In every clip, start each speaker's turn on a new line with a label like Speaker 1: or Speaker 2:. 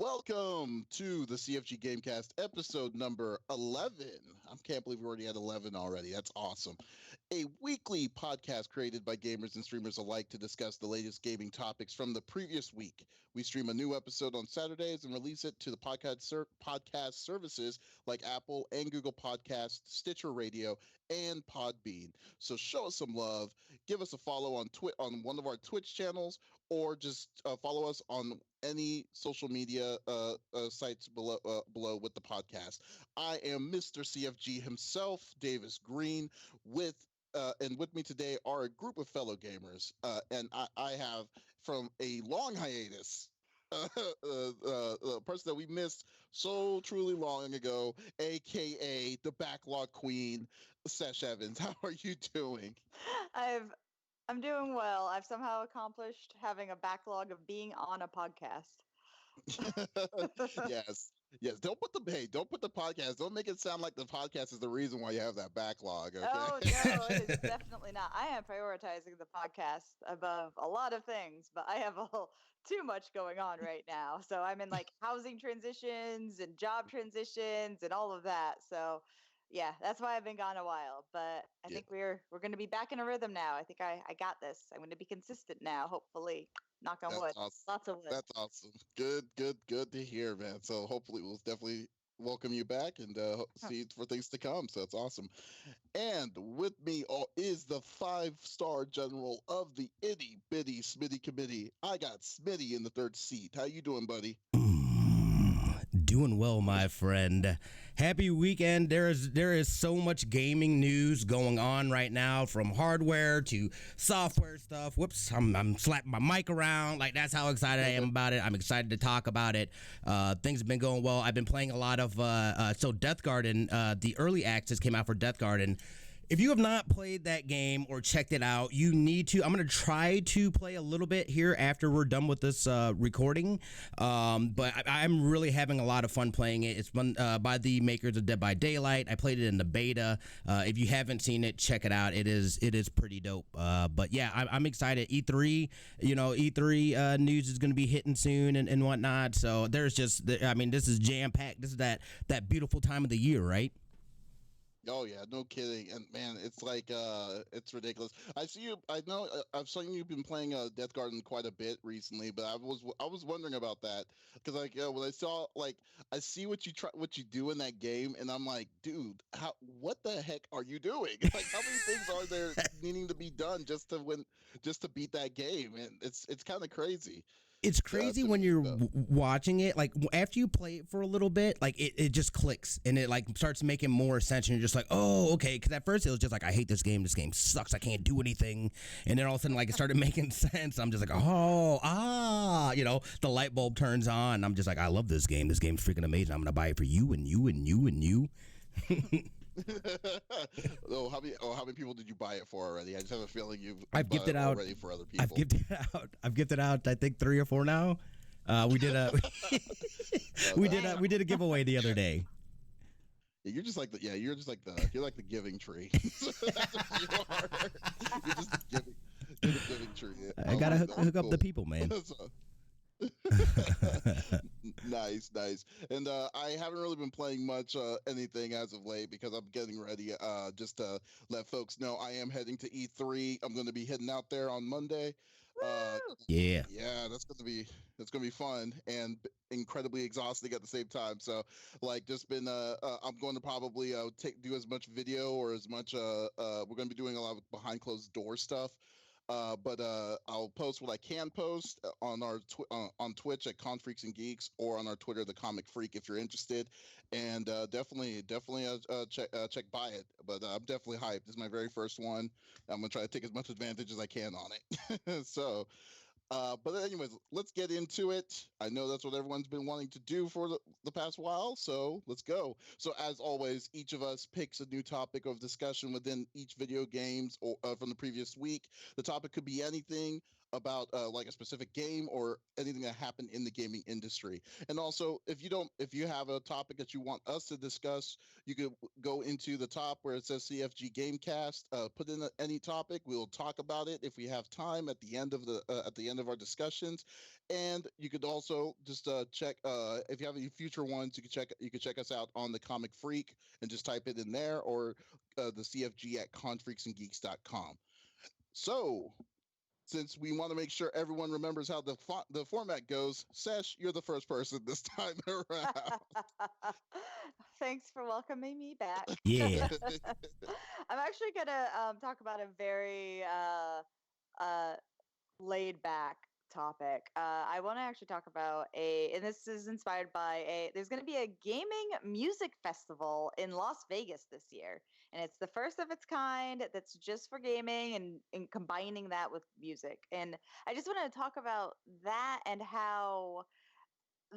Speaker 1: Welcome to the CFG Gamecast episode number 11. I can't believe we're already at 11 already. That's awesome. A weekly podcast created by gamers and streamers alike to discuss the latest gaming topics from the previous week. We stream a new episode on Saturdays and release it to the podcast services like Apple and Google Podcasts, Stitcher Radio, and Podbean. So show us some love. Give us a follow on on one of our Twitch channels, or just follow us on any social media sites below with the podcast. I am Mr. CFG himself, Davis Green, and with me today are a group of fellow gamers, and I have from a long hiatus. A person that we missed so truly long ago, aka the backlog queen, Sesh Evans. How are you doing?
Speaker 2: I'm doing well. I've somehow accomplished having a backlog of being on a podcast.
Speaker 1: Yes. Yes. Don't put the podcast. Don't make it sound like the podcast is the reason why you have that backlog. Okay.
Speaker 2: Oh no, it is definitely not. I am prioritizing the podcast above a lot of things, but I have too much going on right now. So I'm in like housing transitions and job transitions and all of that. So yeah, that's why I've been gone a while. But I think we're going to be back in a rhythm now. I think I got this. I'm going to be consistent now, hopefully. Knock on wood.
Speaker 1: Awesome.
Speaker 2: Lots of wood.
Speaker 1: That's awesome. Good to hear, man. So hopefully we'll definitely welcome you back and see for things to come. So that's awesome. And with me is the 5-star general of the itty bitty Smitty committee. I got Smitty in the third seat. How you doing, buddy?
Speaker 3: Doing well, my friend. Happy weekend. There is so much gaming news going on right now, from hardware to software stuff. Whoops, I'm slapping my mic around. Like, that's how excited I am about it. I'm excited to talk about it. Things have been going well. I've been playing a lot of Death Garden. The early access came out for Death Garden. If you have not played that game or checked it out, you need to. I'm going to try to play a little bit here after we're done with this recording. But I'm really having a lot of fun playing it. It's by the makers of Dead by Daylight. I played it in the beta. If you haven't seen it, check it out. It is pretty dope. But yeah, I'm excited. E3, E3 news is going to be hitting soon and whatnot. So there's just, this is jam packed. This is that beautiful time of the year, right?
Speaker 1: Oh yeah, no kidding. And man, it's like it's ridiculous. I know I've seen you've been playing Death Garden quite a bit recently, but I was wondering about that because when I saw I see what you do in that game, and I'm like, dude, what the heck are you doing? Like, how many things are there needing to be done just to beat that game? And it's kind of crazy.
Speaker 3: It's crazy when you're watching it. Like, after you play it for a little bit, like it just clicks and it like starts making more sense. And you're just like, oh, okay. Because at first it was just like, I hate this game. This game sucks. I can't do anything. And then all of a sudden, like, it started making sense. I'm just like, the light bulb turns on. I'm just like, I love this game. This game's freaking amazing. I'm gonna buy it for you and you and you and you.
Speaker 1: How many people did you buy it for already? I just have a feeling
Speaker 3: I've gifted out
Speaker 1: already for other people.
Speaker 3: I've gifted out I think 3 or 4 now. We did a we did a giveaway the other day.
Speaker 1: Yeah, you're like the giving tree. That's what you are. You're just you're the giving tree.
Speaker 3: I gotta hook up the people, man.
Speaker 1: Nice. And I haven't really been playing much anything as of late because I'm getting ready. Just to let folks know, I am heading to E3. I'm going to be heading out there on Monday.
Speaker 3: Yeah,
Speaker 1: that's going to be fun and incredibly exhausting at the same time. So, just been I'm going to probably do as much video or as much we're going to be doing a lot of behind closed door stuff. But I'll post what I can post on our on Twitch at Confreaks and Geeks, or on our Twitter, The Comic Freak, if you're interested. And definitely check by it. But I'm definitely hyped. This is my very first one. I'm gonna try to take as much advantage as I can on it. So. But anyways, let's get into it. I know that's what everyone's been wanting to do for the past while, so let's go. So as always, each of us picks a new topic of discussion within each video games or from the previous week. The topic could be anything. about like a specific game or anything that happened in the gaming industry. And also, if you have a topic that you want us to discuss, you could go into the top where it says CFG Gamecast, put in any topic. We'll talk about it if we have time at the end of our discussions. And you could also just check if you have any future ones. You could check us out on the Comic Freak and just type it in there, or the CFG at confreaksandgeeks.com. So, since we want to make sure everyone remembers how the format goes, Sesh, you're the first person this time around.
Speaker 2: Thanks for welcoming me back.
Speaker 3: Yeah.
Speaker 2: I'm actually gonna talk about a very laid back topic. I want to actually talk about and this is inspired by there's going to be a gaming music festival in Las Vegas this year. And it's the first of its kind that's just for gaming and combining that with music. And I just want to talk about that and how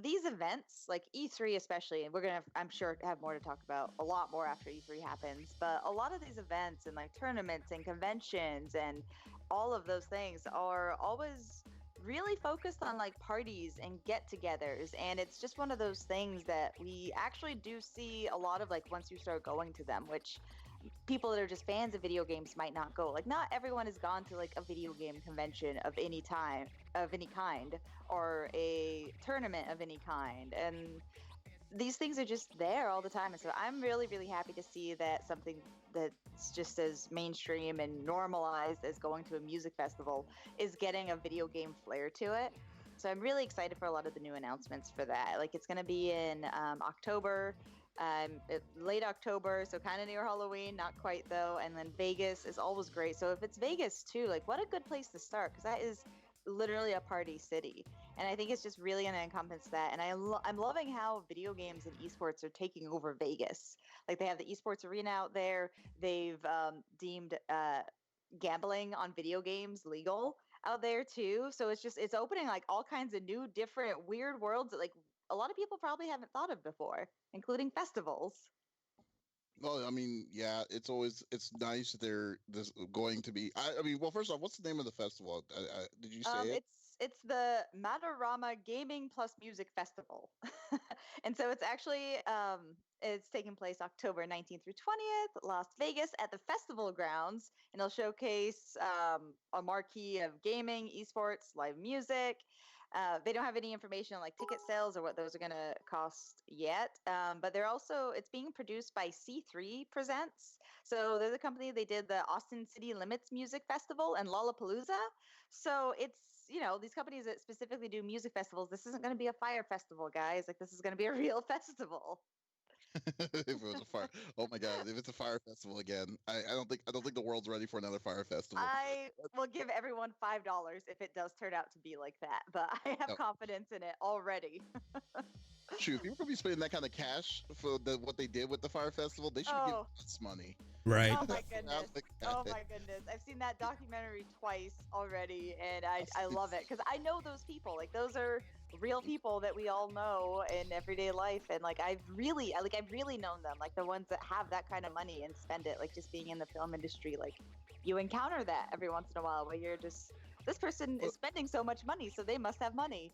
Speaker 2: these events, like E3 especially, and we're going to, I'm sure, have more to talk about, a lot more after E3 happens, but a lot of these events and like tournaments and conventions and all of those things are always really focused on like parties and get-togethers, and it's just one of those things that we actually do see a lot of, like, once you start going to them, which people that are just fans of video games might not go. Like, not everyone has gone to like a video game convention of any kind, or a tournament of any kind, and these things are just there all the time. And so I'm really, really happy to see that something that's just as mainstream and normalized as going to a music festival is getting a video game flair to it. So I'm really excited for a lot of the new announcements for that. Like, it's going to be in October, late October, so kind of near Halloween, not quite though. And then Vegas is always great. So if it's Vegas too, like, what a good place to start, because that is literally a party city. And I think it's just really going to encompass that. And I'm loving how video games and esports are taking over Vegas. Like, they have the esports arena out there. They've deemed gambling on video games legal out there too. So it's opening like all kinds of new, different, weird worlds that like a lot of people probably haven't thought of before, including festivals.
Speaker 1: Well, I mean, yeah, it's nice that there's going to be. I mean, well, first off, what's the name of the festival? Did you say it?
Speaker 2: It's the Matarama Gaming plus Music Festival, and so it's actually it's taking place October 19th through 20th, Las Vegas at the festival grounds, and it'll showcase a marquee of gaming, esports, live music. They don't have any information on like ticket sales or what those are going to cost yet, but it's being produced by C3 Presents. So they're the company. They did the Austin City Limits Music Festival and Lollapalooza. So it's, these companies that specifically do music festivals. This isn't going to be a fire festival, guys. Like, this is going to be a real festival.
Speaker 1: If it was a fire, oh my God! If it's a fire festival again, I don't think the world's ready for another fire festival.
Speaker 2: I will give everyone $5 if it does turn out to be like that, but I have confidence in it already.
Speaker 1: Shoot, if people could be spending that kind of cash for what they did with the fire festival, they should give us money.
Speaker 3: Right.
Speaker 2: Oh my goodness. Oh my goodness. I've seen that documentary twice already, and I love it because I know those people. Like, those are real people that we all know in everyday life, and like I've really known them, like the ones that have that kind of money and spend it. Like, just being in the film industry, like, you encounter that every once in a while where you're just, this person is spending so much money, so they must have money.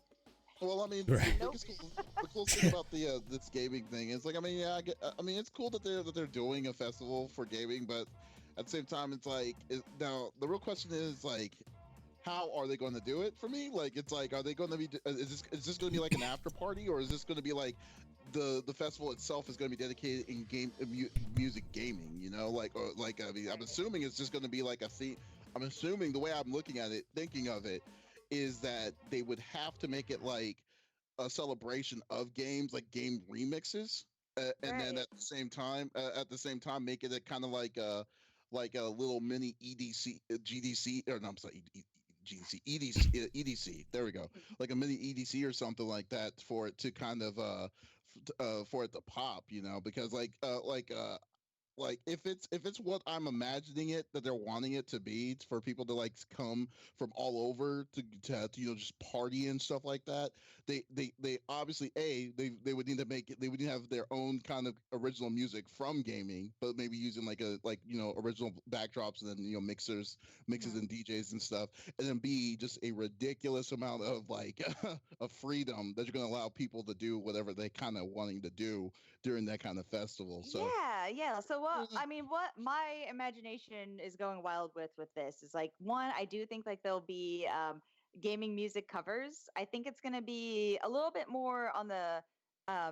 Speaker 1: Well, I mean,
Speaker 3: right.
Speaker 1: the cool thing about this gaming thing is, like, I mean, yeah, I mean, it's cool that they're doing a festival for gaming, but at the same time, it's like, now the real question is, like, how are they going to do it? For me, like, it's like, are they going to be? Is this going to be like an after party, or is this going to be like the festival itself is going to be dedicated in music gaming? Like, or like, I mean, I'm assuming it's just going to be like a theme. I'm assuming the way I'm looking at it, thinking of it, is that they would have to make it like a celebration of games, like game remixes, and then at the same time, make it a kind of like a little mini EDC, GDC, or no, I'm sorry, GDC, EDC. There we go, like a mini EDC or something like that for it to kind of for it to pop, because like like if it's what I'm imagining it that they're wanting it to be for people to like come from all over to just party and stuff like that. They obviously they would need to make it. They would need to have their own kind of original music from gaming, but maybe using like original backdrops and then mixes and DJs and stuff, and then B, just a ridiculous amount of like of freedom that you're going to allow people to do whatever they kind of wanting to do during that kind of festival. So
Speaker 2: yeah. So what my imagination is going wild with this is like, one, I do think like there'll be gaming music covers. I think it's going to be a little bit more on the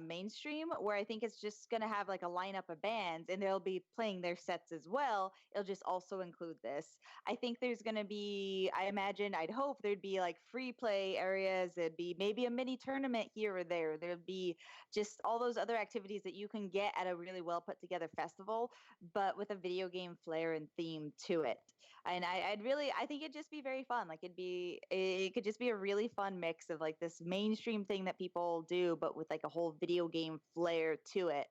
Speaker 2: mainstream, where I think it's just going to have like a lineup of bands and they'll be playing their sets as well. It'll just also include this. I think there's going to be, I'd hope there'd be like free play areas. There'd be maybe a mini tournament here or there. There'd be just all those other activities that you can get at a really well put together festival, but with a video game flair and theme to it. And I think it'd just be very fun. Like it could just be a really fun mix of like this mainstream thing that people do, but with like a whole video game flair to it.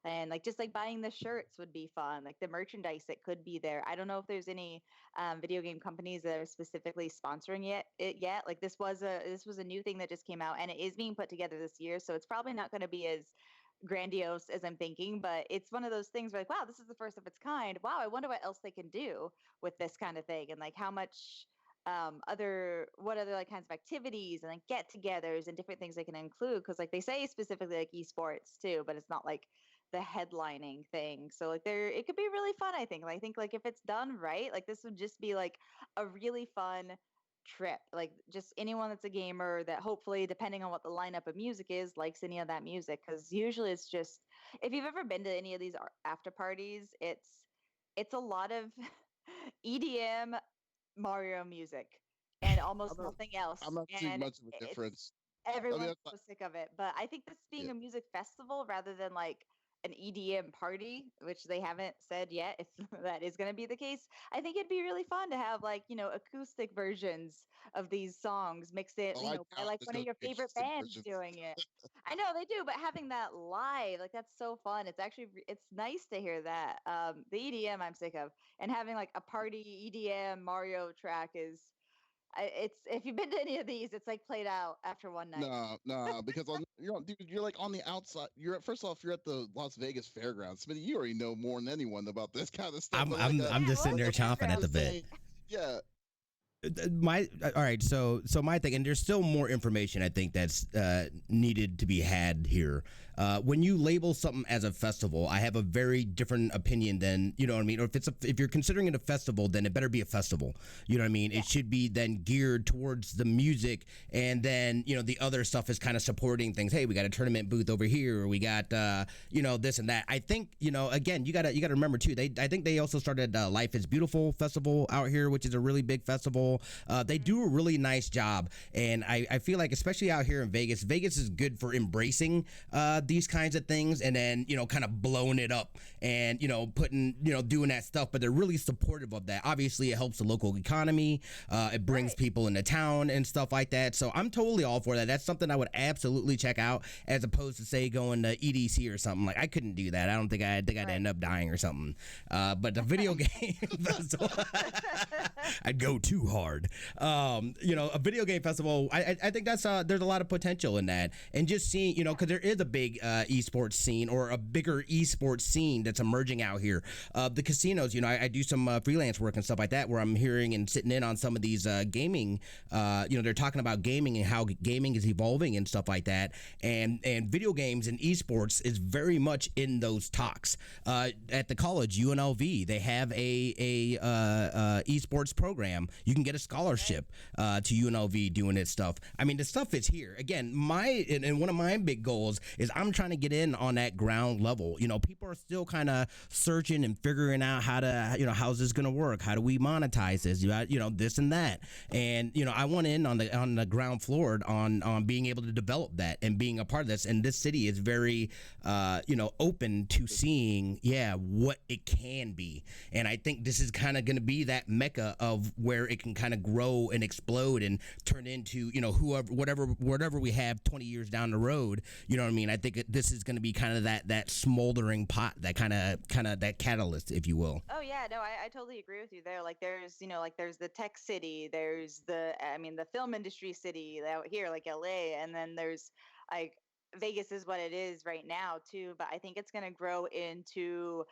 Speaker 2: And like just like buying the shirts would be fun, like the merchandise that could be there. I don't know if there's any video game companies that are specifically sponsoring it yet. Like this was a new thing that just came out, and it is being put together this year, so it's probably not going to be as grandiose as I'm thinking, but it's one of those things where like, wow, this is the first of its kind. Wow, I wonder what else they can do with this kind of thing, and like how much what other like kinds of activities and like get-togethers and different things they can include, because like they say specifically like esports too, but it's not like the headlining thing. So like it could be really fun, I think. I think like if it's done right, like this would just be like a really fun trip. Like just anyone that's a gamer that hopefully, depending on what the lineup of music is, likes any of that music, because usually it's just, if you've ever been to any of these after parties, it's a lot of EDM Mario music and almost nothing else.
Speaker 1: I'm not seeing much of a difference.
Speaker 2: Everyone's so sick of it. But I think this being a music festival rather than like an EDM party, which they haven't said yet if that is going to be the case, I think it'd be really fun to have like, acoustic versions of these songs mixed in, by like one of your favorite bands doing it. I know they do, but having that live, like that's so fun. It's nice to hear that. The EDM I'm sick of, and having like a party EDM Mario track is, it's, if you've been to any of these, it's like played out after one night.
Speaker 1: No, because dude, you're like on the outside. First off, you're at the Las Vegas Fairgrounds. Smitty, you already know more than anyone about this kind of stuff.
Speaker 3: I'm just sitting there chomping at the bit.
Speaker 1: Yeah.
Speaker 3: All right, so my thing, and there's still more information I think that's needed to be had here. When you label something as a festival, I have a very different opinion than, you know what I mean? Or if you're considering it a festival, then it better be a festival. You know what I mean? Yeah. It should be then geared towards the music, and then, the other stuff is kind of supporting things. Hey, we got a tournament booth over here, or we got this and that. I think, again, you gotta remember too, I think they also started Life is Beautiful festival out here, which is a really big festival. They do a really nice job, and I feel like, especially out here in Vegas is good for embracing these kinds of things, and then kind of blowing it up and putting doing that stuff. But they're really supportive of that. Obviously, it helps the local economy. It brings people into town and stuff like that. So I'm totally all for that. That's something I would absolutely check out, as opposed to say going to EDC or something. Like I couldn't do that. I don't think I'd end up dying or something. But the video game festival, I'd go too hard. A video game festival, I think that's there's a lot of potential in that, and just seeing, because there is a big esports scene, or a bigger esports scene that's emerging out here. The casinos, I do some freelance work and stuff like that, where I'm hearing and sitting in on some of these gaming. They're talking about gaming and how gaming is evolving and stuff like that, and video games and esports is very much in those talks. At the college UNLV, they have a esports program. You can get a scholarship to UNLV doing this stuff. I mean, the stuff is here. Again, and one of my big goals is I'm trying to get in on that ground level. People are still kind of searching and figuring out how to, how's this going to work? How do we monetize this? This and that. And, I want in on the ground floor on being able to develop that and being a part of this. And this city is very, open to seeing, what it can be. And I think this is kind of going to be that mecca of where it can kind of grow and explode and turn into, you know, whatever we have 20 years down the road. You know what I mean? I think this is going to be kind of that smoldering pot, that kind of that catalyst, if you will.
Speaker 2: Oh yeah, no, I totally agree with you there. Like there's, you know, like there's the tech city, there's the film industry city out here, like LA, and then there's like Vegas is what it is right now too, but I think it's going to grow into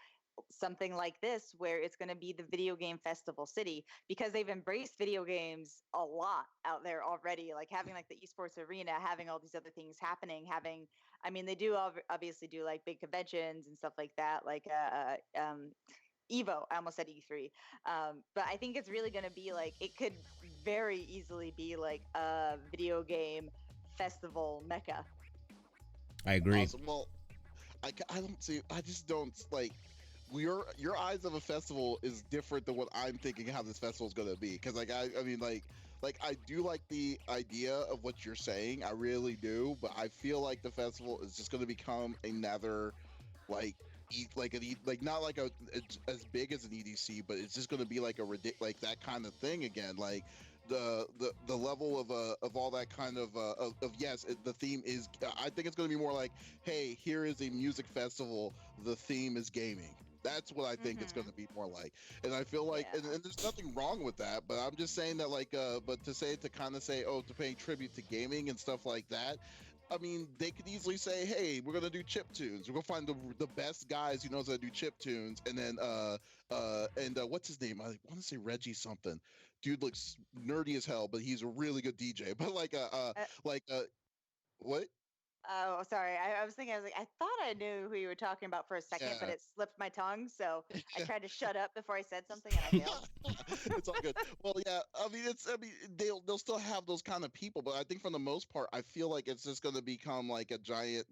Speaker 2: something like this where it's going to be the video game festival city, because they've embraced video games a lot out there already, like having like the esports arena, having all these other things happening, having, they do obviously do like big conventions and stuff like that, like Evo. I almost said E3. But I think it's really going to be like, it could very easily be like a video game festival mecca.
Speaker 3: I agree.
Speaker 1: Awesome. Well, I don't see, I just don't like, your eyes of a festival is different than what I'm thinking how this festival is going to be. Cause like, I do like the idea of what you're saying. I really do. But I feel like the festival is just going to become another, like not like as big as an EDC, but it's just going to be like like that kind of thing again. Like the level of all that kind of yes, the theme is, I think it's going to be more like, hey, here is a music festival, the theme is gaming. That's what I think it's going to be more like. And I feel like, and there's nothing wrong with that, but I'm just saying that, like, but to kind of say, oh, to pay tribute to gaming and stuff like that, I mean, they could easily say, hey, we're going to do chip tunes. We're going to find the best guys who knows how to do chip tunes. And then, what's his name? I want to say Reggie something. Dude looks nerdy as hell, but he's a really good DJ. But what?
Speaker 2: Oh, sorry. I was thinking, I was like, I thought I knew who you were talking about for a second, but it slipped my tongue. So I tried to shut up before I said something and I failed.
Speaker 1: It's all good. Well, yeah, they'll still have those kind of people, but I think for the most part, I feel like it's just going to become like a giant,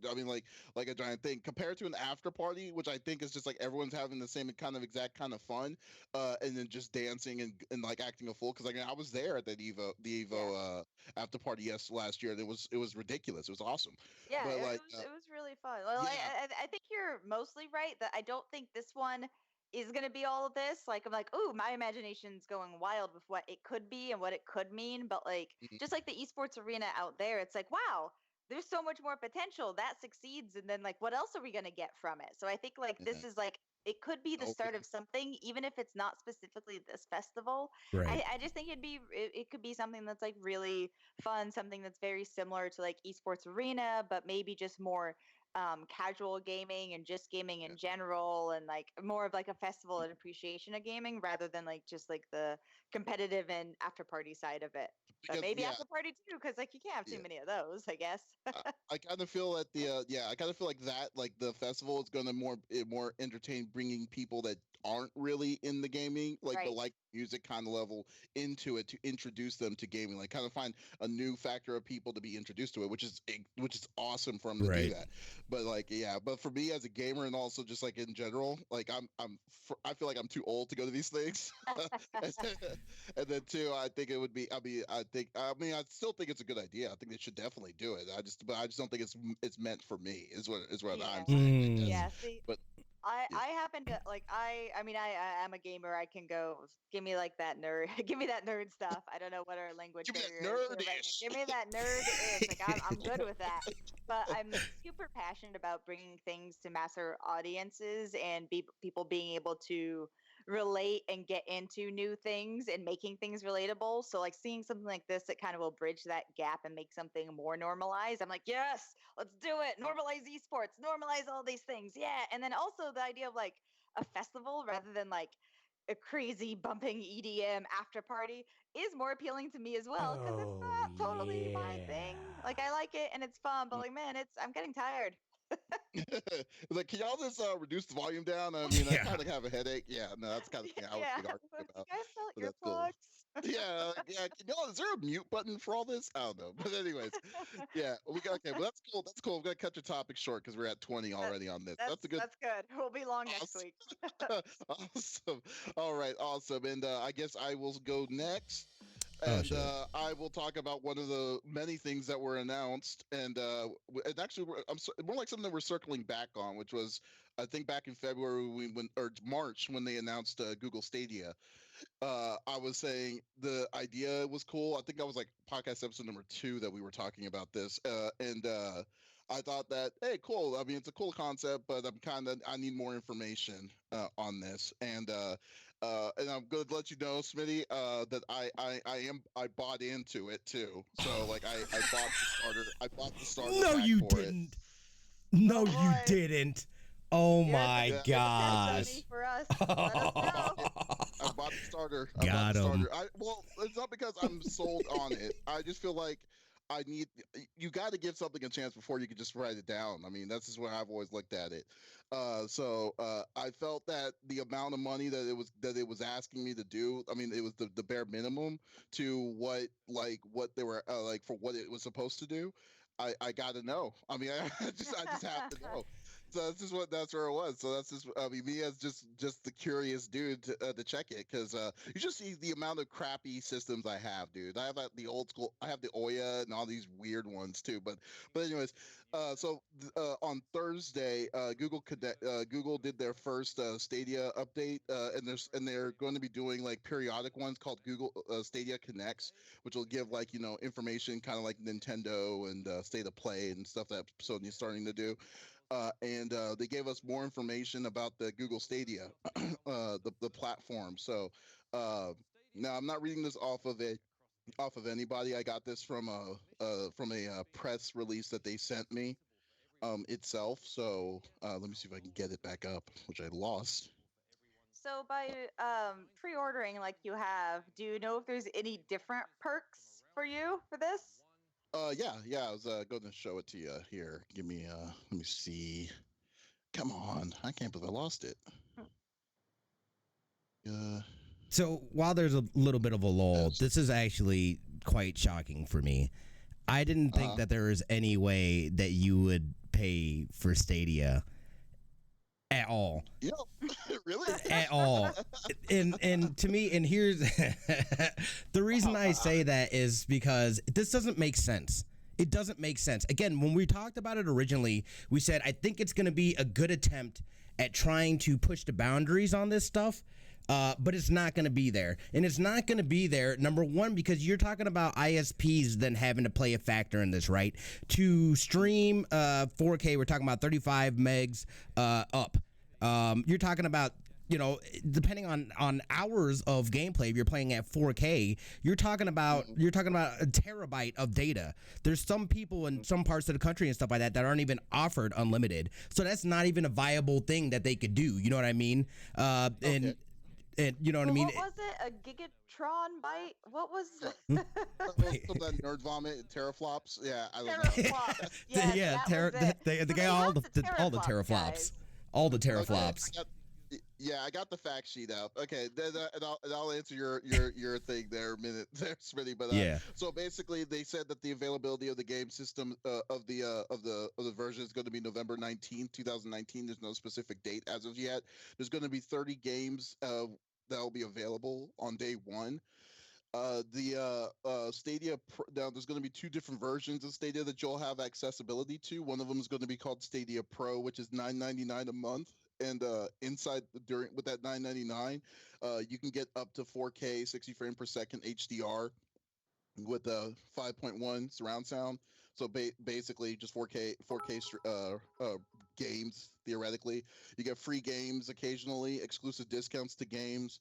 Speaker 1: like a giant thing compared to an after party, which I think is just like everyone's having the same kind of exact kind of fun, and then just dancing and like acting a fool. Cause like I was there at the Evo after party last year, and it was ridiculous. It was awesome.
Speaker 2: Yeah,
Speaker 1: But
Speaker 2: it was really fun. Well,
Speaker 1: yeah.
Speaker 2: I think you're mostly right that I don't think this one is going to be all of this. Like, I'm like, oh, my imagination's going wild with what it could be and what it could mean. But like, just like the esports arena out there, it's like, wow, there's so much more potential that succeeds. And then like, what else are we going to get from it? So I think like this is like, it could be the start of something, even if it's not specifically this festival.
Speaker 3: Right.
Speaker 2: I just think it could be something that's like really fun, something that's very similar to like esports arena, but maybe just more casual gaming and just gaming in general, and like more of like a festival and appreciation of gaming rather than like just like the competitive and after party side of it. But
Speaker 1: Because,
Speaker 2: maybe after party too, because like you can't have too many of those, I guess.
Speaker 1: I kind of feel that I kind of feel like that, like the festival is going to more entertain bringing people that aren't really in the gaming, like
Speaker 2: Right.
Speaker 1: the like music kind of level into it to introduce them to gaming, like kind of find a new factor of people to be introduced to it, which is awesome for them to do that. But like, but for me as a gamer and also just like in general, like I feel like I'm too old to go to these things. And then too, I think it would be, I still think it's a good idea. I think they should definitely do it. I just don't think it's meant for me. Is what I'm saying.
Speaker 2: Yeah. See,
Speaker 1: but
Speaker 2: I happen to like I'm a gamer. I can go, give me like that nerd, give me that nerd stuff. I don't know what our language barrier is. Right? Give me that nerd is. Like I'm good with that. But I'm super passionate about bringing things to masser audiences and people being able to relate and get into new things and making things relatable. So like seeing something like this that kind of will bridge that gap and make something more normalized. I'm like, yes, let's do it. Normalize esports, normalize all these things. Yeah. And then also the idea of like a festival rather than like a crazy bumping EDM after party is more appealing to me as well, because it's not totally my thing. Like I like it and it's fun, but like, man, I'm getting tired.
Speaker 1: Like, can y'all just reduce the volume down? I mean, I kind of have a headache. Yeah, no, that's kind of thing I would be arguing about.
Speaker 2: You guys sell
Speaker 1: But that's cool. Yeah. Can y'all, is there a mute button for all this? I don't know. But anyways, yeah, we got okay. Well, that's cool. That's cool. We're gonna cut your topic short because we're at 20 already on this. That's a good.
Speaker 2: That's good. We'll be long next week.
Speaker 1: Awesome. All right. Awesome. And I guess I will go next. and I will talk about one of the many things that were announced, and actually, more like something that we're circling back on, which was I think back in February or March when they announced Google Stadia. I was saying the idea was cool. I think that was like podcast episode number 2 that we were talking about this, and I thought that hey, cool. I mean, it's a cool concept, but I need more information on this, and I'm going to let you know, Smitty, that I bought into it too. So like I bought the starter. I bought the starter.
Speaker 3: No,
Speaker 1: pack
Speaker 3: you
Speaker 1: for
Speaker 3: didn't.
Speaker 1: It.
Speaker 3: No,
Speaker 2: Oh,
Speaker 3: you
Speaker 2: boy.
Speaker 3: didn't. Oh
Speaker 2: You're
Speaker 3: my
Speaker 2: the
Speaker 3: gosh.
Speaker 2: dummy for us. Let us know.
Speaker 1: I bought the starter.
Speaker 3: Got him.
Speaker 1: Well, it's not because I'm sold on it. I just feel like you got to give something a chance before you can just write it down. I mean, that's just where I've always looked at it. So I felt that the amount of money that it was asking me to do. I mean, it was the bare minimum to what they were like for what it was supposed to do. I got to know. I mean, I just have to know. So that's where it was. So that's just I mean me as just the curious dude to check it because you just see the amount of crappy systems I have, dude. I have the old school. I have the Oya and all these weird ones too. But anyways, on Thursday, Google did their first Stadia update, and they're going to be doing like periodic ones called Google Stadia Connects, which will give like information kind of like Nintendo and State of Play and stuff that Sony's starting to do. And they gave us more information about the Google Stadia, the platform. So now I'm not reading this off of anybody. I got this from a press release that they sent me itself. So let me see if I can get it back up, which I lost.
Speaker 2: So by pre-ordering like you have, do you know if there's any different perks for you for this?
Speaker 1: Yeah. I was going to show it to you here. Give me let me see. Come on, I can't believe I lost it.
Speaker 3: So while there's a little bit of a lull, this is actually quite shocking for me. I didn't think that there was any way that you would pay for Stadia at all.
Speaker 1: Yeah, really?
Speaker 3: At all. And to me, and here's the reason I say that is because this doesn't make sense. It doesn't make sense. Again, when we talked about it originally, we said I think it's going to be a good attempt at trying to push the boundaries on this stuff. But it's not going to be there. And it's not going to be there, number one, because you're talking about ISPs then having to play a factor in this, right? To stream 4K, we're talking about 35 megs up. You're talking about, depending on hours of gameplay, if you're playing at 4K, you're talking about a terabyte of data. There's some people in some parts of the country and stuff like that aren't even offered unlimited. So that's not even a viable thing that they could do. You know what I mean? Okay. And you know what I mean?
Speaker 2: What was it? A Gigatron byte? What was
Speaker 1: some of that nerd vomit teraflops? Yeah, I don't know.
Speaker 2: Teraflops.
Speaker 3: Yeah, the guy all the teraflops.
Speaker 2: Guys.
Speaker 3: All the teraflops.
Speaker 1: Okay, I got the fact sheet out. Okay, then I'll answer your thing there a minute there, Smitty. But
Speaker 3: yeah.
Speaker 1: So basically, they said that the availability of the game system of the version is going to be November 19th, 2019. There's no specific date as of yet. There's going to be 30 games that will be available on day one. Stadia now there's going to be 2 different versions of Stadia that you'll have accessibility to. One of them is going to be called Stadia Pro, which is $9.99 a month. And inside with that $9.99, you can get up to 4K 60 frame per second HDR with a 5.1 surround sound. So basically just 4K games theoretically. You get free games occasionally, exclusive discounts to games.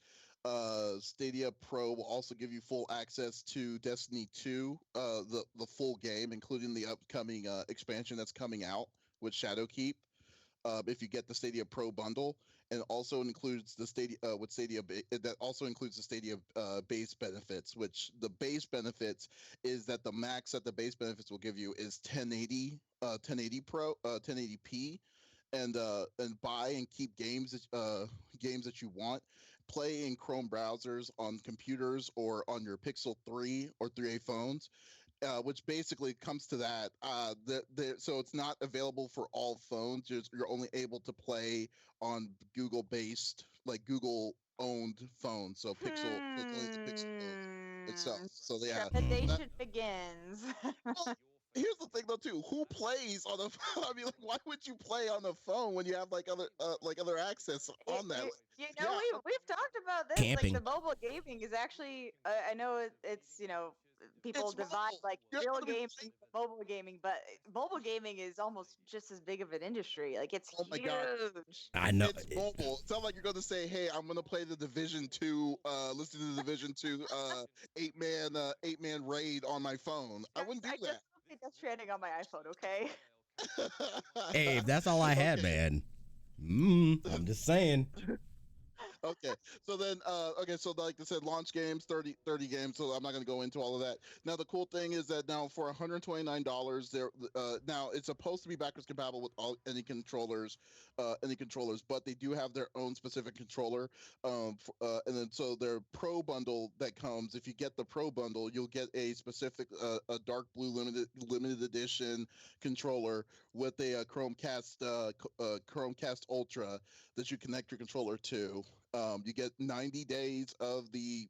Speaker 1: Stadia Pro will also give you full access to Destiny 2, the full game, including the upcoming expansion that's coming out with Shadowkeep. If you get the Stadia Pro bundle, and also includes the Stadia that also includes the Stadia base benefits, which the base benefits is that the max that the base benefits will give you is 1080 Pro, 1080p, and buy and keep games that you want. Play in Chrome browsers on computers or on your Pixel 3 or 3A phones. Which basically comes to that. So it's not available for all phones. You're only able to play on Google-based, like Google-owned phones. So Pixel, only the Pixel phones. itself. So yeah,
Speaker 2: Trepidation begins.
Speaker 1: well, here's the thing though too. Who plays on a? I mean, like, why would you play on the phone when you have like other access on that? Yeah,
Speaker 2: We've talked about this. Like
Speaker 3: Camping.
Speaker 2: the mobile gaming is actually, I know it's people
Speaker 1: it's
Speaker 2: divide
Speaker 1: mobile.
Speaker 2: like
Speaker 1: You're
Speaker 2: real
Speaker 1: gonna be
Speaker 2: gaming,
Speaker 1: playing.
Speaker 2: and mobile gaming, but mobile gaming is almost just as big of an industry. Like it's
Speaker 1: Oh my god,
Speaker 2: huge.
Speaker 3: I know.
Speaker 1: it's mobile. It's not like you're gonna say, "Hey, I'm gonna play the Division Two. Listen to the Division Two. 8-man raid on my phone." I wouldn't do
Speaker 2: I just don't Death Stranding on my iPhone. Okay.
Speaker 1: that.
Speaker 3: Hey, if that's all I had,
Speaker 1: Okay.
Speaker 3: man. I'm just saying.
Speaker 1: Okay, so then so like I said, launch games, 30 games, so I'm not going to go into all of that. Now the cool thing is that now for $129 there, now it's supposed to be backwards compatible with any controllers, but they do have their own specific controller. And then so their pro bundle that comes, if you get the pro bundle, you'll get a specific a dark blue limited edition controller with a Chromecast Ultra that you connect your controller to. You get 90 days of the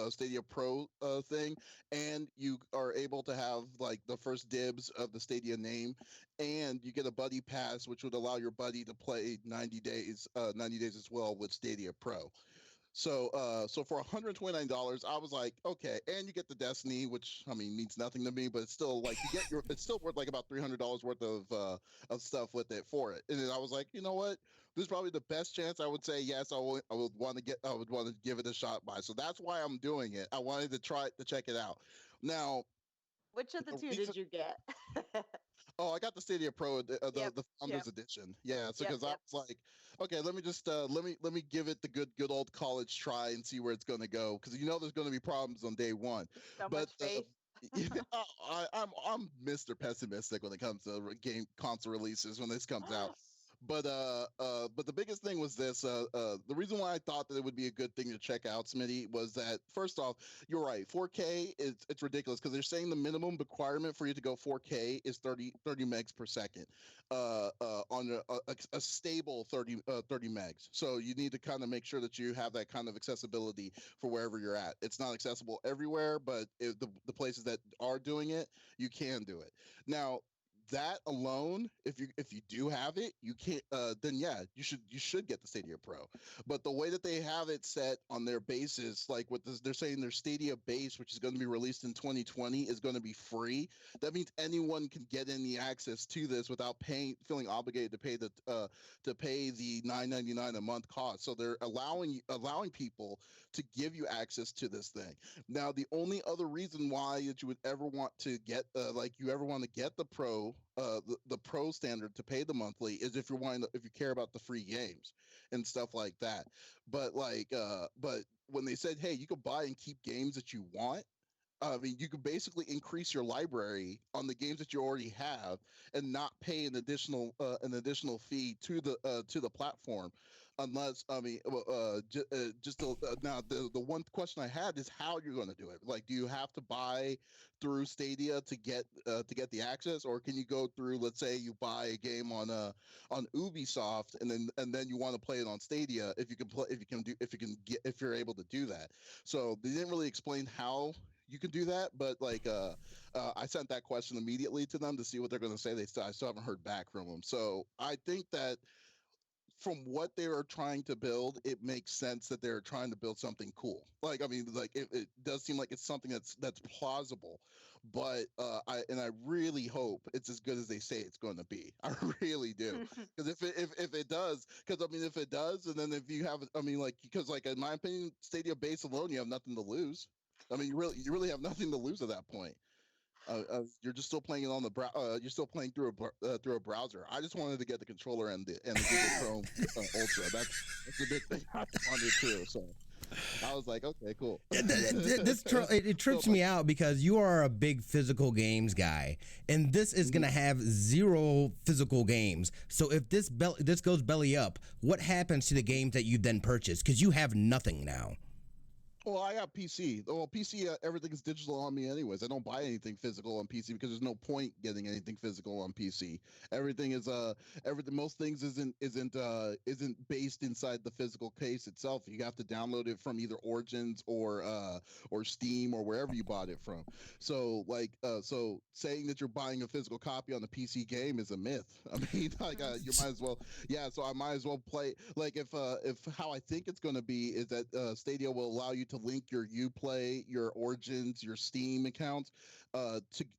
Speaker 1: Stadia Pro thing, and you are able to have like the first dibs of the Stadia name, and you get a buddy pass, which would allow your buddy to play 90 days as well with Stadia Pro. So for $129, I was like, okay, and you get the Destiny, which I mean means nothing to me, but it's still like it's still worth like about $300 worth of stuff with it for it. And then I was like, you know what? This is probably the best chance I would say yes. I would want to give it a shot by. So that's why I'm doing it. I wanted to check it out. Now,
Speaker 2: Which of the
Speaker 1: the
Speaker 2: two
Speaker 1: reason
Speaker 2: did you get?
Speaker 1: Oh, I got the Stadia Pro,
Speaker 2: Yep.
Speaker 1: the Founders Edition. Yeah, so
Speaker 2: Yep.
Speaker 1: because I was like, okay, let me just let me give it the good old college try and see where it's going to go, because there's going to be problems on day one.
Speaker 2: So
Speaker 1: But
Speaker 2: much faith.
Speaker 1: yeah, I'm Mr. Pessimistic when it comes to game console releases when this comes out. But the biggest thing was this. The reason why I thought that it would be a good thing to check out, Smitty, was that first off, you're right. 4K it's ridiculous because they're saying the minimum requirement for you to go 4K is 30 megs per second. On a stable 30 megs. So you need to kind of make sure that you have that kind of accessibility for wherever you're at. It's not accessible everywhere, but if the places that are doing it, you can do it. Now, that alone, if you do have it, you can't. Then yeah, you should get the Stadia Pro. But the way that they have it set on their basis, like with this, they're saying their Stadia base, which is going to be released in 2020, is going to be free. That means anyone can get any access to this without feeling obligated to pay the $9.99 a month cost. So they're allowing people to give you access to this thing. Now, the only other reason why that you would ever want to get the pro, the pro standard to pay the monthly, is if if you care about the free games and stuff like that. But when they said, hey, you can buy and keep games that you want, I mean, you could basically increase your library on the games that you already have and not pay an additional fee to the platform, unless I mean, now the one question I had is how you're going to do it. Like, do you have to buy through Stadia to get the access, or can you go through? Let's say you buy a game on Ubisoft, and then you want to play it on Stadia. If you're able to do that. So they didn't really explain how you can do that, but I sent that question immediately to them to see what they're going to say. I still haven't heard back from them. So I think that from what they are trying to build, it makes sense that they're trying to build something cool. Like, I mean, like it does seem like it's something that's plausible, but I really hope it's as good as they say it's going to be. I really do, because if it does, because I mean, if it does, and then if you have, I mean, like, because like in my opinion, Stadia base alone, you have nothing to lose. I mean, you really have nothing to lose at that point. You're just still playing it on you're still playing through a browser. I just wanted to get the controller and the Google Chrome Ultra. That's the big thing I wanted too. So I was like, okay, cool.
Speaker 3: It trips me out because you are a big physical games guy, and this is gonna have zero physical games. So if this goes belly up, what happens to the games that you then purchase? Because you have nothing now.
Speaker 1: Well, I got PC. Well, PC, everything's digital on me anyways. I don't buy anything physical on PC because there's no point getting anything physical on PC. Everything is everything. Most things isn't based inside the physical case itself. You have to download it from either Origins or Steam or wherever you bought it from. So so saying that you're buying a physical copy on the PC game is a myth. I mean, you might as well, yeah. So I might as well play like if how I think it's going to be is that Stadia will allow you to link your UPlay, your Origins, your Steam accounts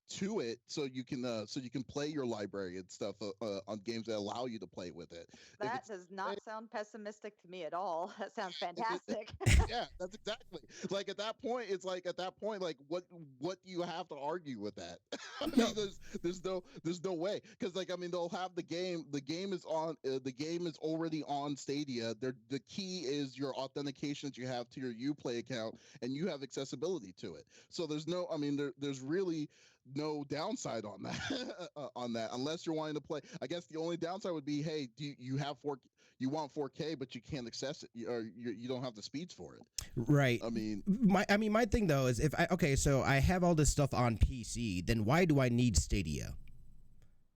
Speaker 1: to it, so you can play your library and stuff on games that allow you to play with it.
Speaker 2: That does not sound pessimistic to me at all. That sounds fantastic.
Speaker 1: Yeah, that's exactly like at that point. It's like at that point, like what do you have to argue with that? I mean,
Speaker 3: No.
Speaker 1: there's no way because like I mean they'll have the game. The game is on. The game is already on Stadia. The key is your authentication that you have to your UPlay account, and you have accessibility to it. So there's no. I mean, there's really no downside on that on that unless you're wanting to play. I guess the only downside would be, hey, do you have you want 4K but you can't access it or you don't have the speeds for it.
Speaker 3: Right.
Speaker 1: I mean
Speaker 3: my thing though is so I have all this stuff on PC, then why do I need Stadia?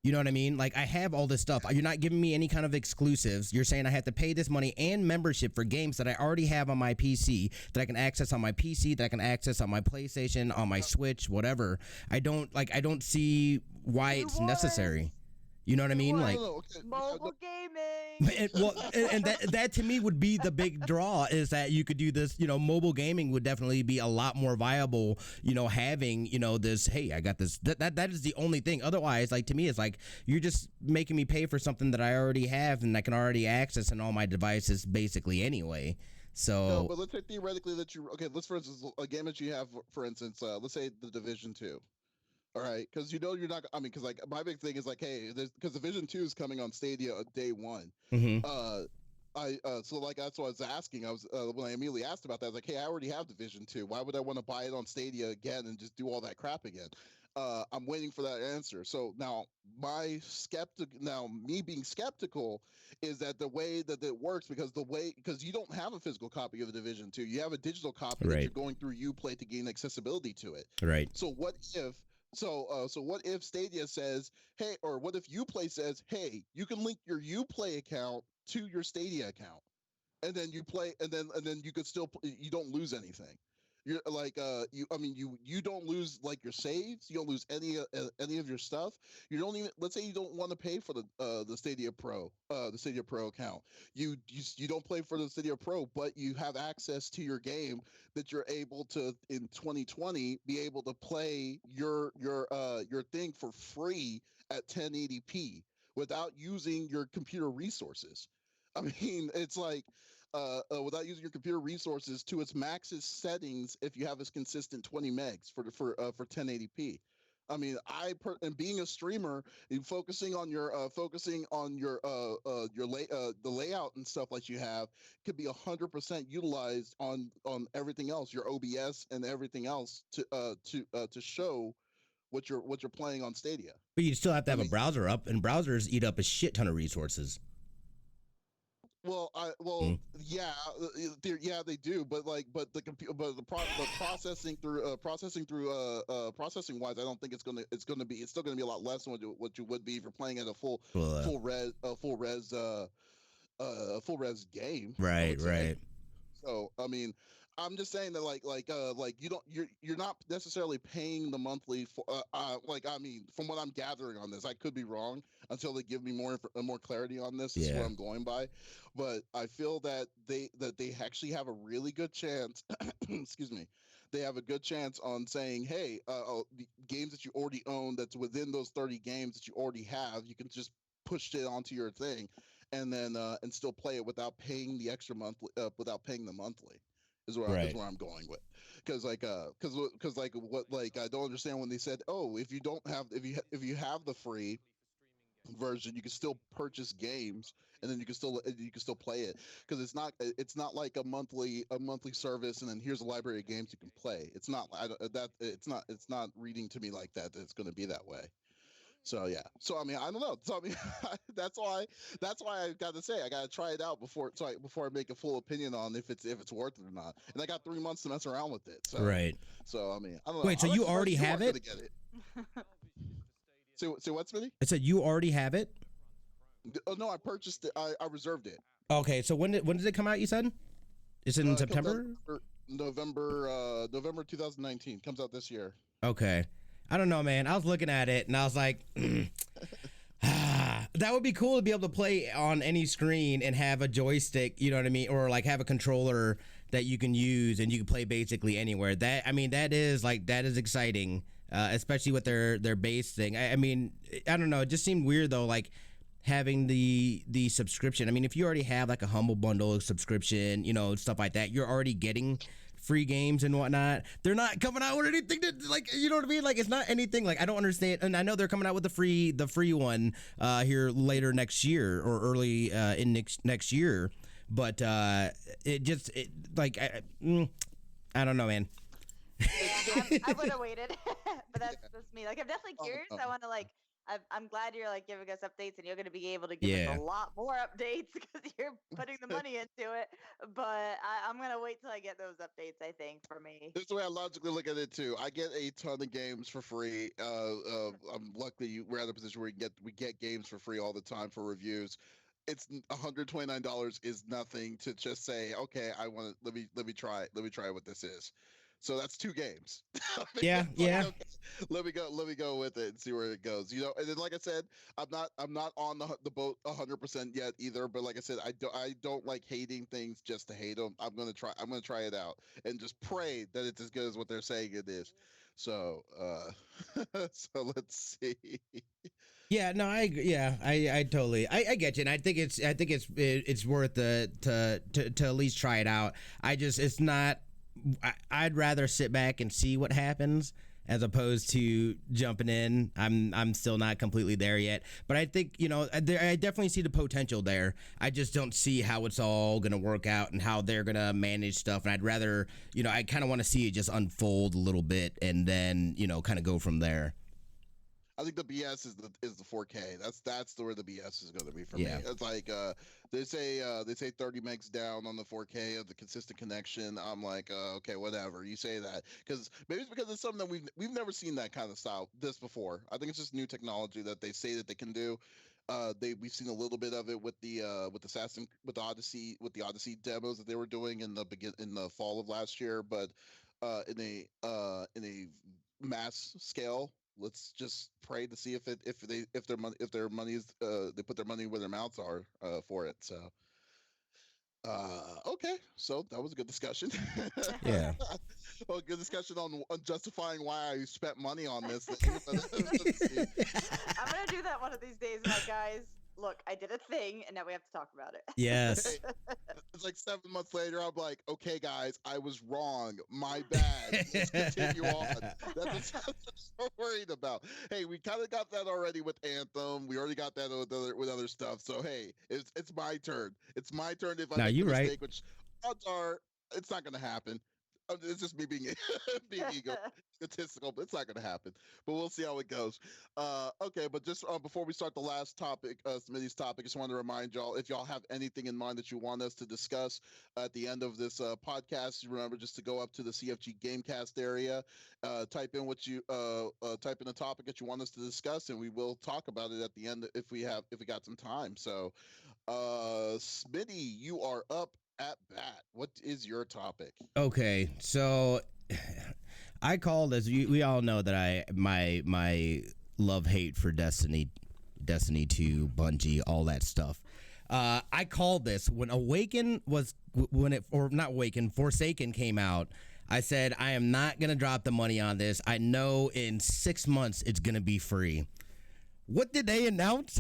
Speaker 3: You know what I mean? Like I have all this stuff. You're not giving me any kind of exclusives. You're saying I have to pay this money and membership for games that I already have on my PC, that I can access on my PC, that I can access on my PlayStation, on my Switch, whatever. I don't see why it's necessary. You know what I mean? Like
Speaker 2: mobile gaming.
Speaker 3: and that to me would be the big draw, is that you could do this. You know, mobile gaming would definitely be a lot more viable. You know, having this. Hey, I got this. That is the only thing. Otherwise, like to me, it's like you're just making me pay for something that I already have and I can already access on all my devices, basically anyway. So,
Speaker 1: no, but let's say theoretically that let's for instance a game that you have, for instance, let's say the Division 2. All right, because you're not. I mean, because like my big thing is like, hey, because Division 2 is coming on Stadia day one. So like that's what I was asking. I was when I immediately asked about that, I was like, hey, I already have Division 2. Why would I want to buy it on Stadia again and just do all that crap again? I'm waiting for that answer. So now me being skeptical is that the way that it works, because you don't have a physical copy of the Division 2, you have a digital copy that you're going through UPlay to gain accessibility to it.
Speaker 3: Right.
Speaker 1: So what if? So what if Stadia says, hey, or what if Uplay says, hey, you can link your Uplay account to your Stadia account, and then you play, and then you could still you don't lose anything. You're like you don't lose like your saves, you don't lose any of your stuff. You don't even, let's say you don't want to pay for the Stadia Pro account. You don't play for the Stadia Pro, but you have access to your game that you're able to in 2020 be able to play your thing for free at 1080p without using your computer resources. I mean, it's like without using your computer resources to its maximum settings if you have this consistent 20 megs for 1080p. I mean, and being a streamer and focusing on your the layout and stuff like you have could be 100% utilized on everything else, your OBS and everything else to show what you're playing on Stadia.
Speaker 3: But you still have to have a browser up, and browsers eat up a shit ton of resources.
Speaker 1: Well, yeah, they do, but the processing wise, I don't think it's still gonna be a lot less than what you would be if you're playing at a full res game.
Speaker 3: Right.
Speaker 1: So I mean, I'm just saying that you're not necessarily paying the monthly for I mean, from what I'm gathering on this, I could be wrong until they give me more clarity on this. Is what I'm going by, but I feel that they actually have a really good chance. Excuse me. They have a good chance on saying, hey, the games that you already own, that's within those 30 games that you already have, you can just push it onto your thing, and then and still play it without paying the extra monthly, without paying the monthly. Is where I'm going with, because I don't understand when they said, oh, if you have the free version, you can still purchase games and then you can still play it, because it's not like a monthly service and then here's a library of games you can play. It's not it's not reading to me like that it's going to be that way. So yeah. So I mean, I don't know. So I mean, that's why I got to say I got to try it out before I make a full opinion on if it's worth it or not. And I got 3 months to mess around with it. So
Speaker 3: Right.
Speaker 1: So I mean, I don't know.
Speaker 3: Wait, so
Speaker 1: I'm
Speaker 3: you
Speaker 1: actually
Speaker 3: already
Speaker 1: surprised you
Speaker 3: have
Speaker 1: weren't
Speaker 3: it?
Speaker 1: gonna get it. So what's Smitty?
Speaker 3: I said you already have it.
Speaker 1: Oh no, I purchased it. I reserved it.
Speaker 3: Okay, so when did it come out? You said it's in
Speaker 1: It comes out
Speaker 3: September.
Speaker 1: November 2019 comes out this year.
Speaker 3: Okay, I don't know, man. I was looking at it and I was like, that would be cool to be able to play on any screen and have a joystick. You know what I mean, or like have a controller that you can use and you can play basically anywhere. That is exciting, especially with their base thing. I mean, I don't know. It just seemed weird though, like having the subscription. I mean, if you already have like a Humble Bundle subscription, you know, stuff like that, you're already getting free games and whatnot. They're not coming out with anything that, like, you know what I mean? Like, it's not anything, like, I don't understand. And I know they're coming out with the free one here later next year or early in next year. But I don't know, man.
Speaker 2: Yeah, I would have waited, but that's me. Like, I'm definitely curious. I want to I'm glad you're like giving us updates, and you're going to be able to give us a lot more updates because you're putting the money into it. But I'm going to wait till I get those updates. I think for me,
Speaker 1: this is the way I logically look at it too. I get a ton of games for free. I'm luckily we're at a position where we get games for free all the time for reviews. It's $129 is nothing to just say, okay, I want to let me try what this is. So that's 2 games.
Speaker 3: Yeah.
Speaker 1: Okay, let me go with it and see where it goes. You know, and then like I said, I'm not on the boat 100% yet either. But like I said, I don't like hating things just to hate them. I'm gonna try it out and just pray that it's as good as what they're saying it is. So so let's see.
Speaker 3: Yeah, no, I totally, I get you, and I think it's worth to at least try it out. It's not. I'd rather sit back and see what happens as opposed to jumping in. I'm still not completely there yet, but I think, you know, I definitely see the potential there. I just don't see how it's all gonna work out and how they're gonna manage stuff. And I'd rather, you know, I kind of want to see it just unfold a little bit and then, you know, kind of go from there.
Speaker 1: I think the BS is the 4K. That's where the BS is going to be for me. It's like they say 30 megs down on the 4K of the consistent connection. I'm like, okay, whatever. You say that because maybe it's because it's something that we've never seen that kind of style this before. I think it's just new technology that they say that they can do. We've seen a little bit of it with the Odyssey demos that they were doing in the fall of last year, but in a mass scale. Let's just pray to see if their money is they put their money where their mouths are for it. So okay, so that was a good discussion.
Speaker 3: Yeah.
Speaker 1: Well, good discussion on justifying why I spent money on this thing.
Speaker 2: I'm gonna do that one of these days. Like, guys, look, I did a thing, and now we have to talk about it.
Speaker 3: Yes.
Speaker 1: It's like 7 months later. I'm like, okay, guys, I was wrong. My bad. Let's continue on. That's what I'm worried about. Hey, we kind of got that already with Anthem. We already got that with other stuff. So hey, it's my turn. It's my turn if I make a mistake, which odds are it's not going to happen. It's just me being egotistical, but it's not going to happen. But we'll see how it goes. Okay, but just before we start the last topic, Smitty's topic, I just want to remind y'all, if y'all have anything in mind that you want us to discuss at the end of this podcast, remember just to go up to the CFG Gamecast area, type in a topic that you want us to discuss, and we will talk about it at the end if we got some time. So, Smitty, you are up at bat. What is your topic?
Speaker 3: Okay, so I call this. We all know that my love hate for Destiny 2, Bungie, all that stuff. I called this when Forsaken came out. I said I am not gonna drop the money on this. I know in 6 months it's gonna be free. What did they announce?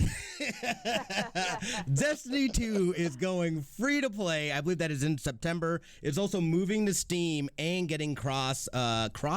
Speaker 3: Destiny 2 is going free to play. I believe that is in September. It's also moving to Steam and getting cross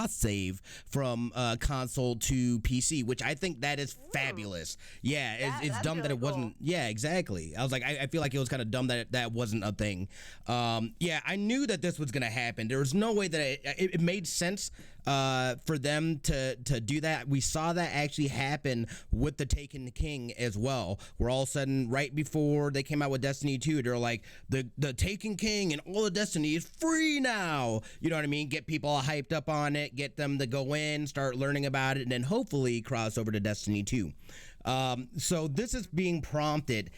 Speaker 3: save from console to PC, which I think that is fabulous. Yeah, it's dumb that it wasn't. Yeah, exactly. I was like, I feel like it was kind of dumb that wasn't a thing. Yeah, I knew that this was going to happen. There was no way that it made sense for them to do that. We saw that actually happen with the Taken King as well, where all of a sudden, right before they came out with Destiny 2, they're like, the Taken King and all of Destiny is free now. You know what I mean? Get people all hyped up on it, get them to go in, start learning about it, and then hopefully cross over to Destiny 2. So this is being prompted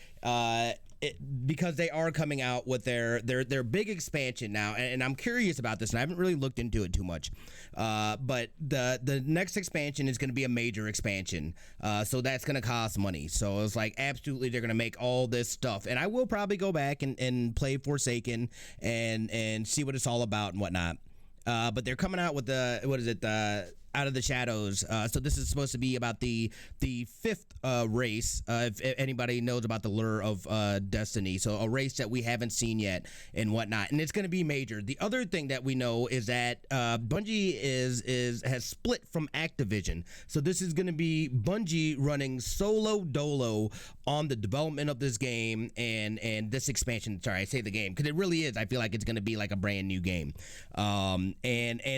Speaker 3: because they are coming out with their big expansion now, and I'm curious about this, and I haven't really looked into it too much. But the next expansion is going to be a major expansion, so that's going to cost money. So it's like absolutely they're going to make all this stuff, and I will probably go back and play Forsaken and see what it's all about and whatnot. But they're coming out with the Out of the Shadows. So this is supposed to be about the fifth race, if anybody knows about the lure of Destiny. So a race that we haven't seen yet and whatnot. And it's going to be major. The other thing that we know is that Bungie has split from Activision. So this is going to be Bungie running solo dolo on the development of this game and this expansion. Sorry, I say the game because it really is. I feel like it's going to be like a brand new game. And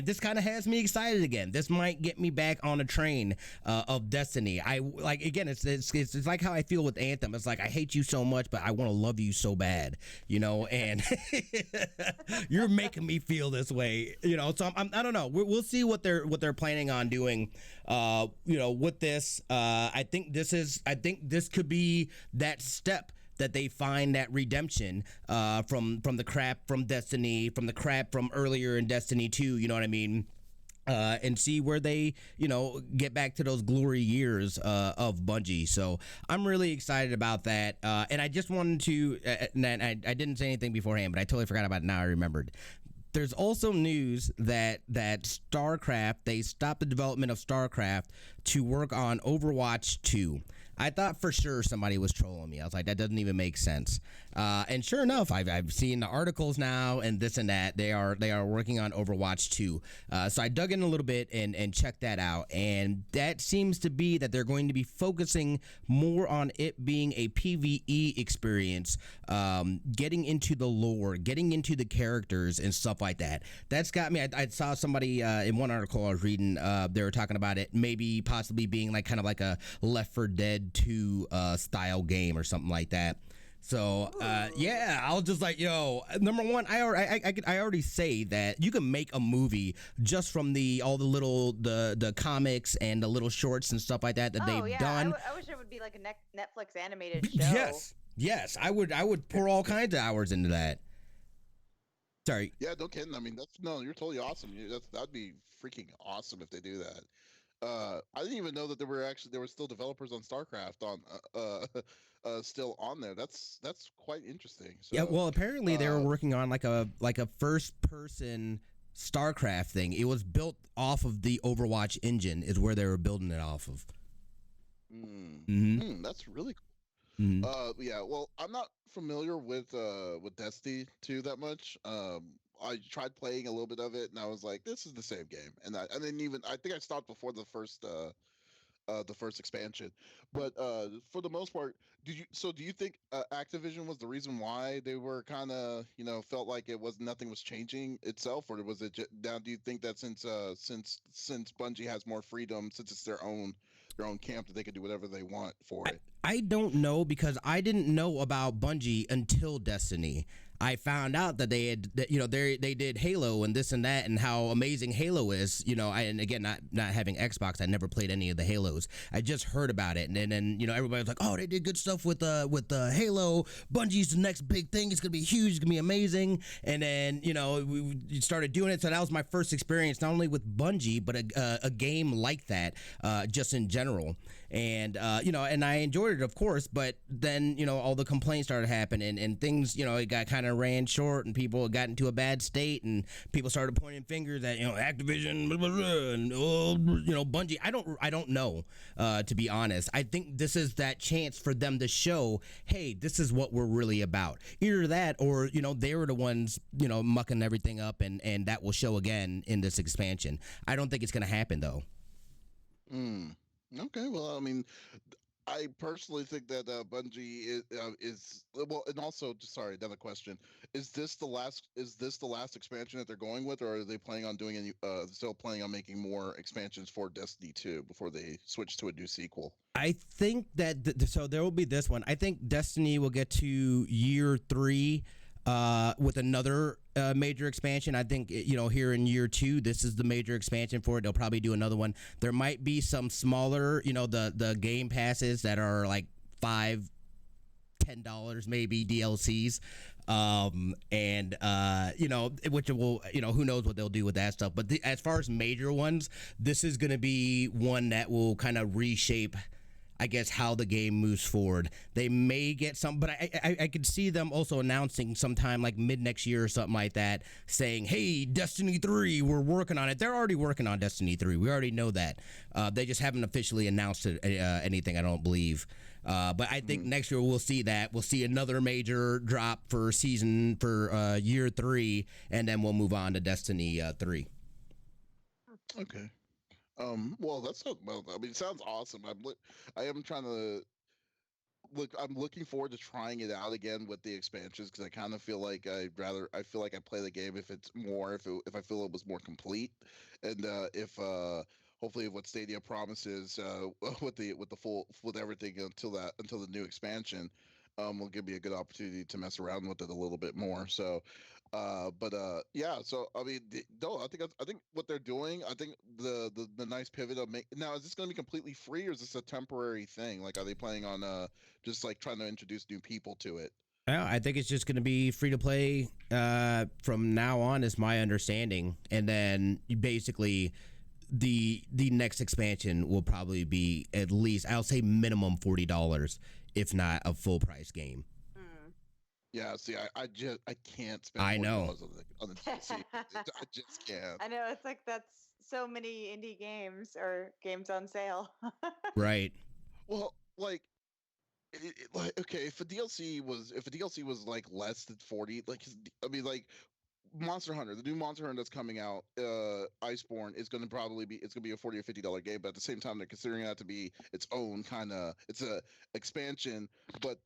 Speaker 3: this kind of has me excited again. This might get me back on a train of Destiny. I like, again, it's like how I feel with Anthem. It's like I hate you so much, but I want to love you so bad, you know. And you're making me feel this way, you know. So I don't know. We'll see what they're planning on doing, you know, with this. I think this could be that step that they find that redemption from the crap from Destiny, from the crap from earlier in Destiny 2, you know what I mean? And see where they, you know, get back to those glory years of Bungie. So I'm really excited about that. And I just wanted to, and I didn't say anything beforehand, but I totally forgot about it now. I remembered. There's also news that StarCraft, they stopped the development of StarCraft to work on Overwatch 2. I thought for sure somebody was trolling me. I was like, that doesn't even make sense. And sure enough, I've seen the articles now and this and that. They are working on Overwatch 2. So I dug in a little bit and checked that out. And that seems to be that they're going to be focusing more on it being a PvE experience, getting into the lore, getting into the characters and stuff like that. That's got me. I saw somebody in one article I was reading, they were talking about it maybe possibly being like kind of like a Left 4 Dead 2 style game or something like that. So yeah, I was just like, yo, number one, I already say that you can make a movie just from all the comics and the little shorts and stuff like that they've done.
Speaker 2: I wish it would be like a Netflix animated show.
Speaker 3: Yes, I would pour all kinds of hours into that. Sorry.
Speaker 1: Yeah, no kidding. I mean, you're totally awesome. That'd be freaking awesome if they do that. I didn't even know that there were still developers on StarCraft still on there. That's quite interesting. So,
Speaker 3: yeah, well, apparently they were working on like a first person StarCraft thing. It was built off of the Overwatch engine, is where they were building it off of.
Speaker 1: That's really cool.
Speaker 3: Mm-hmm.
Speaker 1: Yeah, well, I'm not familiar with Destiny 2 that much. I tried playing a little bit of it, and I was like, "This is the same game." And I think I stopped before the first expansion. But for the most part, do you think Activision was the reason why they were kind of, you know, felt like nothing was changing itself, or was it now? Do you think that since Bungie has more freedom, since it's their own camp, that they can do whatever they want for it?
Speaker 3: I don't know, because I didn't know about Bungie until Destiny. I found out that they did Halo and this and that, and how amazing Halo is. You know, and again, not having Xbox, I never played any of the Halos. I just heard about it, and then you know, everybody was like, "Oh, they did good stuff with Halo. Bungie's the next big thing. It's gonna be huge. It's gonna be amazing." And then you know, we started doing it. So that was my first experience, not only with Bungie, but a game like that, just in general. And you know, and I enjoyed it, of course. But then you know, all the complaints started happening, and things, you know, it got kind of ran short, and people got into a bad state, and people started pointing fingers at, you know, Activision, blah, blah, blah, and you know, Bungie. I don't know, to be honest. I think this is that chance for them to show, hey, this is what we're really about. Either that, or you know, they were the ones, you know, mucking everything up, and that will show again in this expansion. I don't think it's gonna happen though.
Speaker 1: Okay, well, I mean, I personally think that Bungie is well, and also, sorry, another question: is this the last? Is this the last expansion that they're going with, or are they planning on doing any? Still planning on making more expansions for Destiny 2 before they switch to a new sequel?
Speaker 3: I think that so there will be this one. I think Destiny will get to year 3 with another major expansion. I think here in year 2, this is the major expansion for it. They'll probably do another one. There might be some smaller, the game passes that are like $5-10 maybe DLCs, and which will who knows what they'll do with that stuff. But as far as major ones, this is going to be one that will kind of reshape, I guess, how the game moves forward. They may get some, but I could see them also announcing sometime like mid next year or something like that, saying, "Hey, Destiny 3, we're working on it." They're already working on Destiny 3. We already know that. They just haven't officially announced anything, I don't believe. But I think next year we'll see that. We'll see another major drop for year 3, and then we'll move on to Destiny 3.
Speaker 1: Okay. Well, that's not, well. I mean, it sounds awesome. I am trying to look. I'm looking forward to trying it out again with the expansions because I kind of feel like I feel like I play the game if it's more if I feel it was more complete, and if hopefully what Stadia promises with the full with everything until the new expansion, will give me a good opportunity to mess around with it a little bit more. So yeah. So I mean, no, I think what they're doing. I think the nice pivot of now, is this going to be completely free, or is this a temporary thing? Like, are they planning on just like trying to introduce new people to it?
Speaker 3: Yeah, I think it's just going to be free to play from now on, is my understanding, and then basically the next expansion will probably be at least, I'll say minimum $40, if not a full price game.
Speaker 1: Yeah, see, I can't spend
Speaker 3: I know.
Speaker 1: $40 on the DLC. I just can't.
Speaker 2: I know, it's like that's so many indie games or games on sale.
Speaker 3: Right.
Speaker 1: Well, like, like, okay, if a DLC was like less than 40, like, I mean, like, Monster Hunter, the new Monster Hunter that's coming out, Iceborne, is going to probably be it's going to be a $40 or $50 game, but at the same time they're considering that to be its own kind of, it's a expansion, but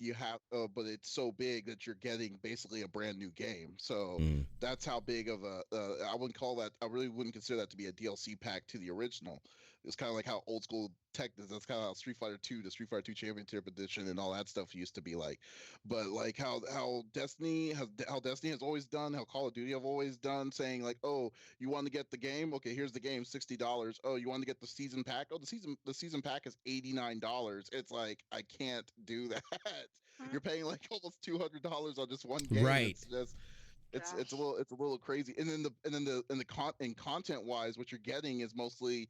Speaker 1: but it's so big that you're getting basically a brand new game. So that's how big of a I really wouldn't consider that to be a DLC pack to the original. It's kind of like how old school tech is. That's kind of how Street Fighter 2, the Street Fighter 2 Championship Edition, and all that stuff used to be like. But like how Destiny has always done, how Call of Duty have always done, saying like, oh, you want to get the game? Okay, here's the game, $60. Oh, you want to get the season pack? Oh, the season pack is $89. It's like, I can't do that. You're paying like almost $200 on just one game.
Speaker 3: Right.
Speaker 1: It's just it's a little crazy. And then the content wise, what you're getting is mostly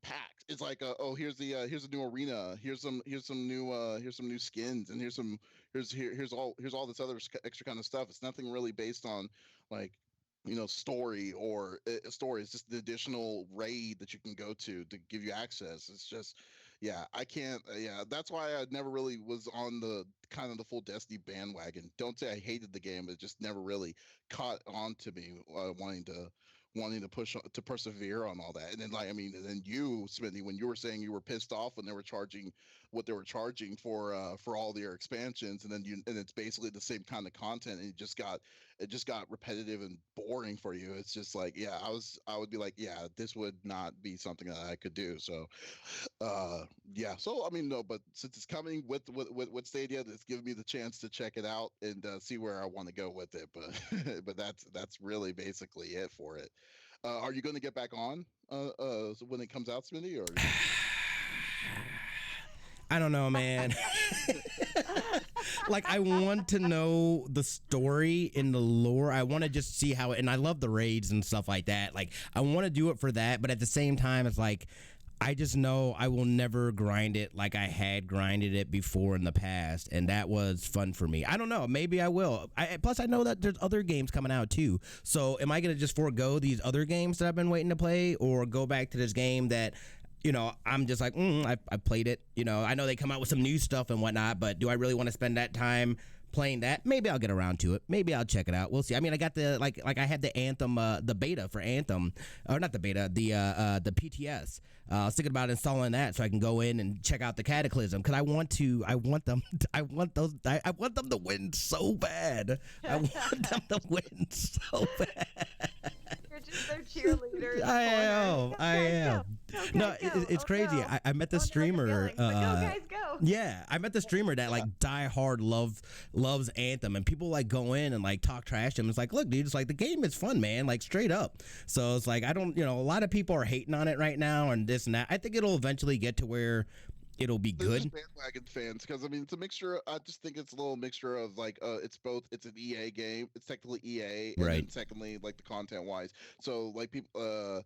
Speaker 1: packed. It's like, oh, here's a new arena, here's some new skins, and here's all this other extra kind of stuff. It's nothing really based on like, story or a story. It's just the additional raid that you can go to give you access. It's just, yeah, I can't. Yeah, that's why I never really was on the kind of the full Destiny bandwagon. Don't say I hated the game, but it just never really caught on to me, wanting to to persevere on all that. And then, like, I mean, and then you, Smithy, when you were saying you were pissed off when they were charging what they were charging for all their expansions, and then it's basically the same kind of content, and it just got repetitive and boring for you. It's just like, yeah, I would be like, yeah, this would not be something that I could do. So yeah, so I mean, no, but since it's coming with Stadia, it's giving me the chance to check it out and see where I want to go with it. But but that's really basically it for it. Are you going to get back on so when it comes out, Smitty, or?
Speaker 3: I don't know, man. Like, I want to know the story and the lore. I want to just see how it, and I love the raids and stuff like that. Like, I want to do it for that, but at the same time, it's like, I just know I will never grind it like I had grinded it before in the past, and that was fun for me. I don't know. Maybe I will. Plus, I know that there's other games coming out, too. So am I going to just forego these other games that I've been waiting to play, or go back to this game that, I'm just like, I played it. I know they come out with some new stuff and whatnot, but do I really want to spend that time playing that. Maybe I'll get around to it. Maybe I'll check it out. We'll see. I mean, I got the like I had the Anthem, the beta for Anthem, or not the beta, the PTS. I was thinking about installing that so I can go in and check out the Cataclysm because I want them to win so bad. I want them to win so bad.
Speaker 2: You're just their cheerleader.
Speaker 3: I am. No, it's crazy.
Speaker 2: No.
Speaker 3: I met the streamer.
Speaker 2: Go guys, go.
Speaker 3: Yeah, I met the streamer that like die hard loves Anthem, and people like go in and like talk trash to him. It's like, look, dude, it's like the game is fun, man, like straight up. So it's like a lot of people are hating on it right now and this and that. I think it'll eventually get to where it'll be good.
Speaker 1: Bandwagon fans, because I mean, it's a mixture. I just think it's a little mixture of like, it's an EA game. It's technically EA, and
Speaker 3: right.
Speaker 1: then secondly, like the content wise. So like people,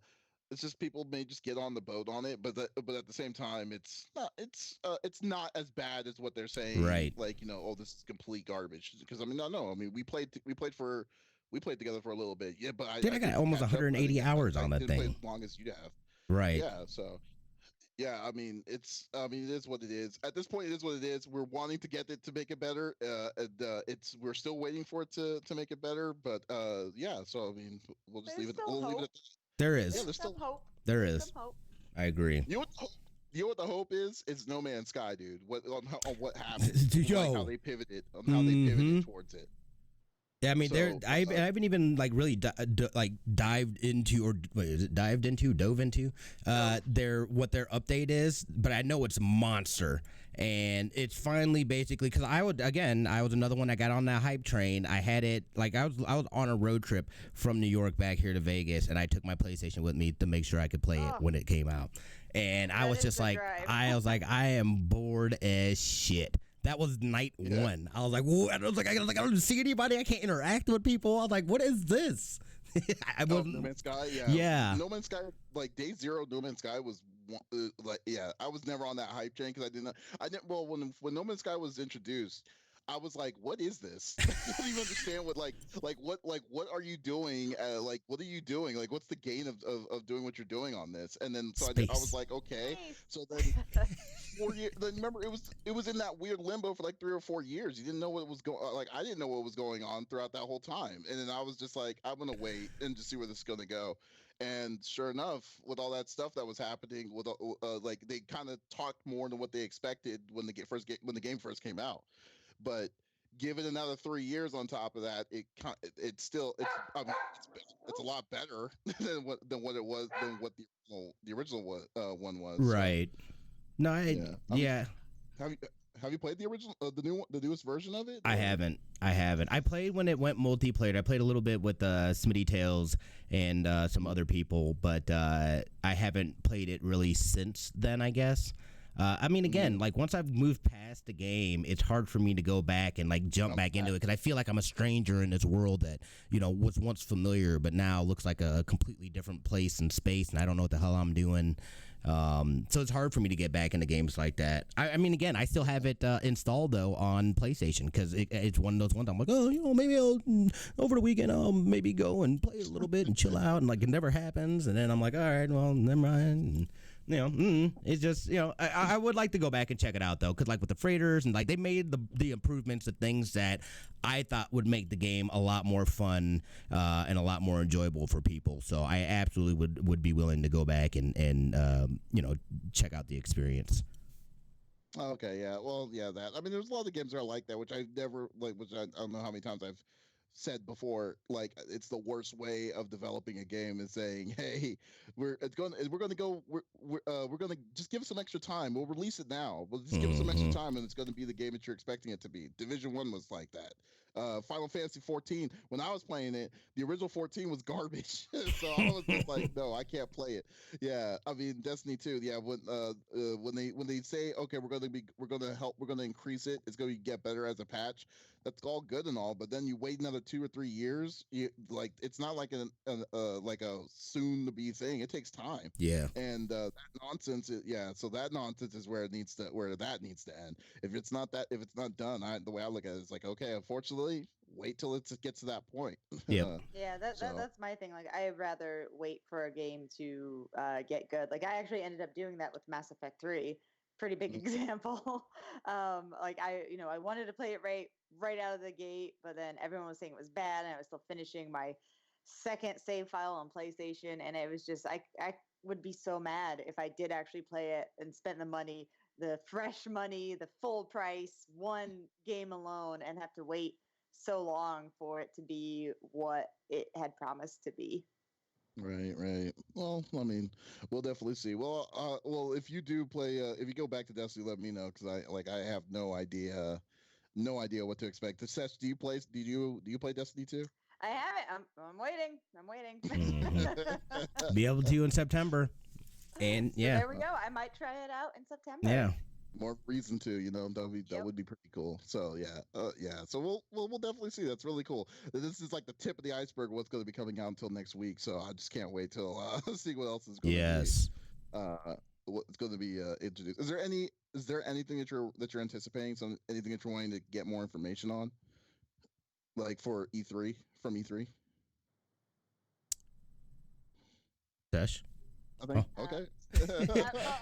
Speaker 1: it's just people may just get on the boat on it, but at the same time, it's not as bad as what they're saying.
Speaker 3: Right.
Speaker 1: Like this is complete garbage. Because I mean, no, I mean we played together for a little bit. Yeah, but
Speaker 3: I got almost 180 hours on that thing.
Speaker 1: Play as long as you have.
Speaker 3: Right.
Speaker 1: Yeah. So. Yeah, I mean, it is what it is. At this point, it is what it is. We're wanting to get it to make it better. We're still waiting for it to make it better. But yeah. So I mean, we'll just leave it. We'll leave it at that.
Speaker 3: There is.
Speaker 1: Yeah, there's still
Speaker 2: hope.
Speaker 3: There is.
Speaker 2: Some hope.
Speaker 3: I agree.
Speaker 1: You know what the hope is? It's No Man's Sky, dude. On what happened?
Speaker 3: Yo.
Speaker 1: Like how they pivoted. How they pivoted towards it.
Speaker 3: Yeah, I mean, I haven't even like really dove into what their update is, but I know it's a monster, and it's finally basically because I was another one that got on that hype train. I had it like I was on a road trip from New York back here to Vegas, and I took my PlayStation with me to make sure I could play it when it came out, and I was just like, I am bored as shit. That was night one. I was like, whoa. I was like, I don't see anybody. I can't interact with people. I was like, what is this?
Speaker 1: No Man's Sky, yeah.
Speaker 3: Yeah.
Speaker 1: No Man's Sky, like day zero, No Man's Sky was I was never on that hype train because Well, when No Man's Sky was introduced, I was like, "What is this?" I don't even understand what are you doing? What are you doing? Like, what's the gain of doing what you're doing on this? And then so I was like, okay. So then 4 years. Then remember, it was in that weird limbo for like 3 or 4 years. You didn't know what was going. Like I didn't know what was going on throughout that whole time. And then I was just like, I'm gonna wait and just see where this is gonna go. And sure enough, with all that stuff that was happening, with like they kind of talked more than what they expected when the game first came out. But give it another 3 years on top of that, it's a lot better than what the original one was.
Speaker 3: Right.
Speaker 1: So,
Speaker 3: no, yeah.
Speaker 1: Have you played the original, the newest version of it?
Speaker 3: I haven't. I played when it went multiplayer. I played a little bit with Smitty Tales and some other people, but I haven't played it really since then, I guess. I mean, again, like once I've moved past the game, it's hard for me to go back and like jump back into it because I feel like I'm a stranger in this world that was once familiar, but now looks like a completely different place and space, and I don't know what the hell I'm doing. So it's hard for me to get back into games like that. I mean, again, I still have it installed though on PlayStation because it's one of those ones I'm like, maybe I'll over the weekend I'll maybe go and play a little bit and chill out, and like it never happens, and then I'm like, all right, well, never mind. And, it's just I would like to go back and check it out though, because like with the freighters and like they made the improvements to things that I thought would make the game a lot more fun and a lot more enjoyable for people. So I absolutely would be willing to go back and check out the experience.
Speaker 1: Okay, yeah, well, yeah, that. I mean, there's a lot of games that are like that, which I never which I don't know how many times I've said before. Like, it's the worst way of developing a game is saying, "Hey, we're gonna just give us some extra time. We'll release it now. We'll just give us some extra time, and it's going to be the game that you're expecting it to be." Division 1 was like that. Final Fantasy 14, when I was playing it, the original 14 was garbage. So I was just like, no, I can't play it. Yeah, I mean Destiny 2. Yeah, when they say, okay, we're gonna increase it, it's gonna get better as a patch. That's all good and all, but then you wait another 2 or 3 years. It's not like a soon to be thing. It takes time.
Speaker 3: Yeah,
Speaker 1: and that nonsense. So that nonsense is where that needs to end. If it's not done, the way I look at it is like, okay, unfortunately, wait till it gets to that point.
Speaker 3: Yeah.
Speaker 2: Yeah, that's my thing. Like, I'd rather wait for a game to get good. Like, I actually ended up doing that with Mass Effect 3. pretty big example. Like I wanted to play it right out of the gate, but then everyone was saying it was bad, and I was still finishing my second save file on PlayStation, and it was just I would be so mad if I did actually play it and spent the money, the fresh money, the full price, one game alone, and have to wait so long for it to be what it had promised to be.
Speaker 1: Right. Well, I mean, we'll definitely see. Well, if you do play, if you go back to Destiny, let me know because I have no idea what to expect. The Sesh, do you play? Do you play Destiny 2?
Speaker 2: I haven't. I'm waiting. I'm waiting.
Speaker 3: Be able to in September. And
Speaker 2: So
Speaker 3: yeah.
Speaker 2: there we go. I might try it out in September.
Speaker 3: Yeah.
Speaker 1: More reason to, that would be pretty cool. So yeah. So we'll definitely see. That's really cool. This is like the tip of the iceberg. What's going to be coming out until next week. So I just can't wait till see what else is going to be. What's going to be introduced. Is there anything that you're anticipating? Anything that you're wanting to get more information on, like for E3 from E3?
Speaker 3: Sesh?
Speaker 1: I think okay.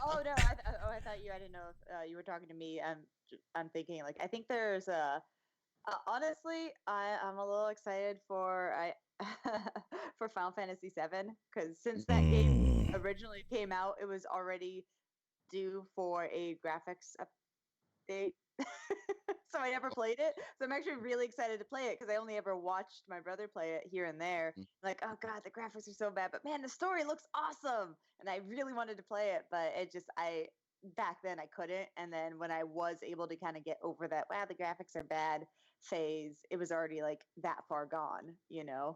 Speaker 2: Oh no! I thought you. I didn't know if you were talking to me. I'm thinking like I think there's honestly I'm a little excited for for Final Fantasy VII because since that game originally came out, it was already due for a graphics update. So I never played it. So I'm actually really excited to play it because I only ever watched my brother play it here and there. Like, oh god, the graphics are so bad, but man, the story looks awesome. And I really wanted to play it, but back then I couldn't. And then when I was able to kind of get over that, wow, the graphics are bad phase, it was already like that far gone,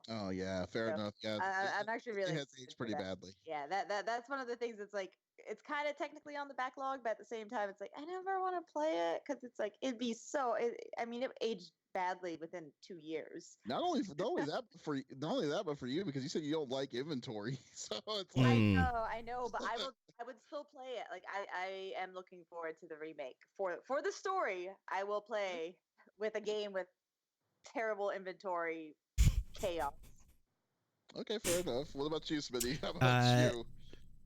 Speaker 1: Oh yeah, fair enough. Yeah,
Speaker 2: I'm actually really
Speaker 1: it has aged pretty badly.
Speaker 2: Yeah, that's one of the things that's like it's kind of technically on the backlog, but at the same time, it's like I never want to play it because it's like it'd be so. I mean, it aged badly within 2 years.
Speaker 1: Not only that, but for you because you said you don't like inventory, so it's like
Speaker 2: I know, but I would still play it. Like I am looking forward to the remake for the story. I will play with a game with terrible inventory chaos.
Speaker 3: Okay,
Speaker 1: fair enough. What about you, Smitty? How about you?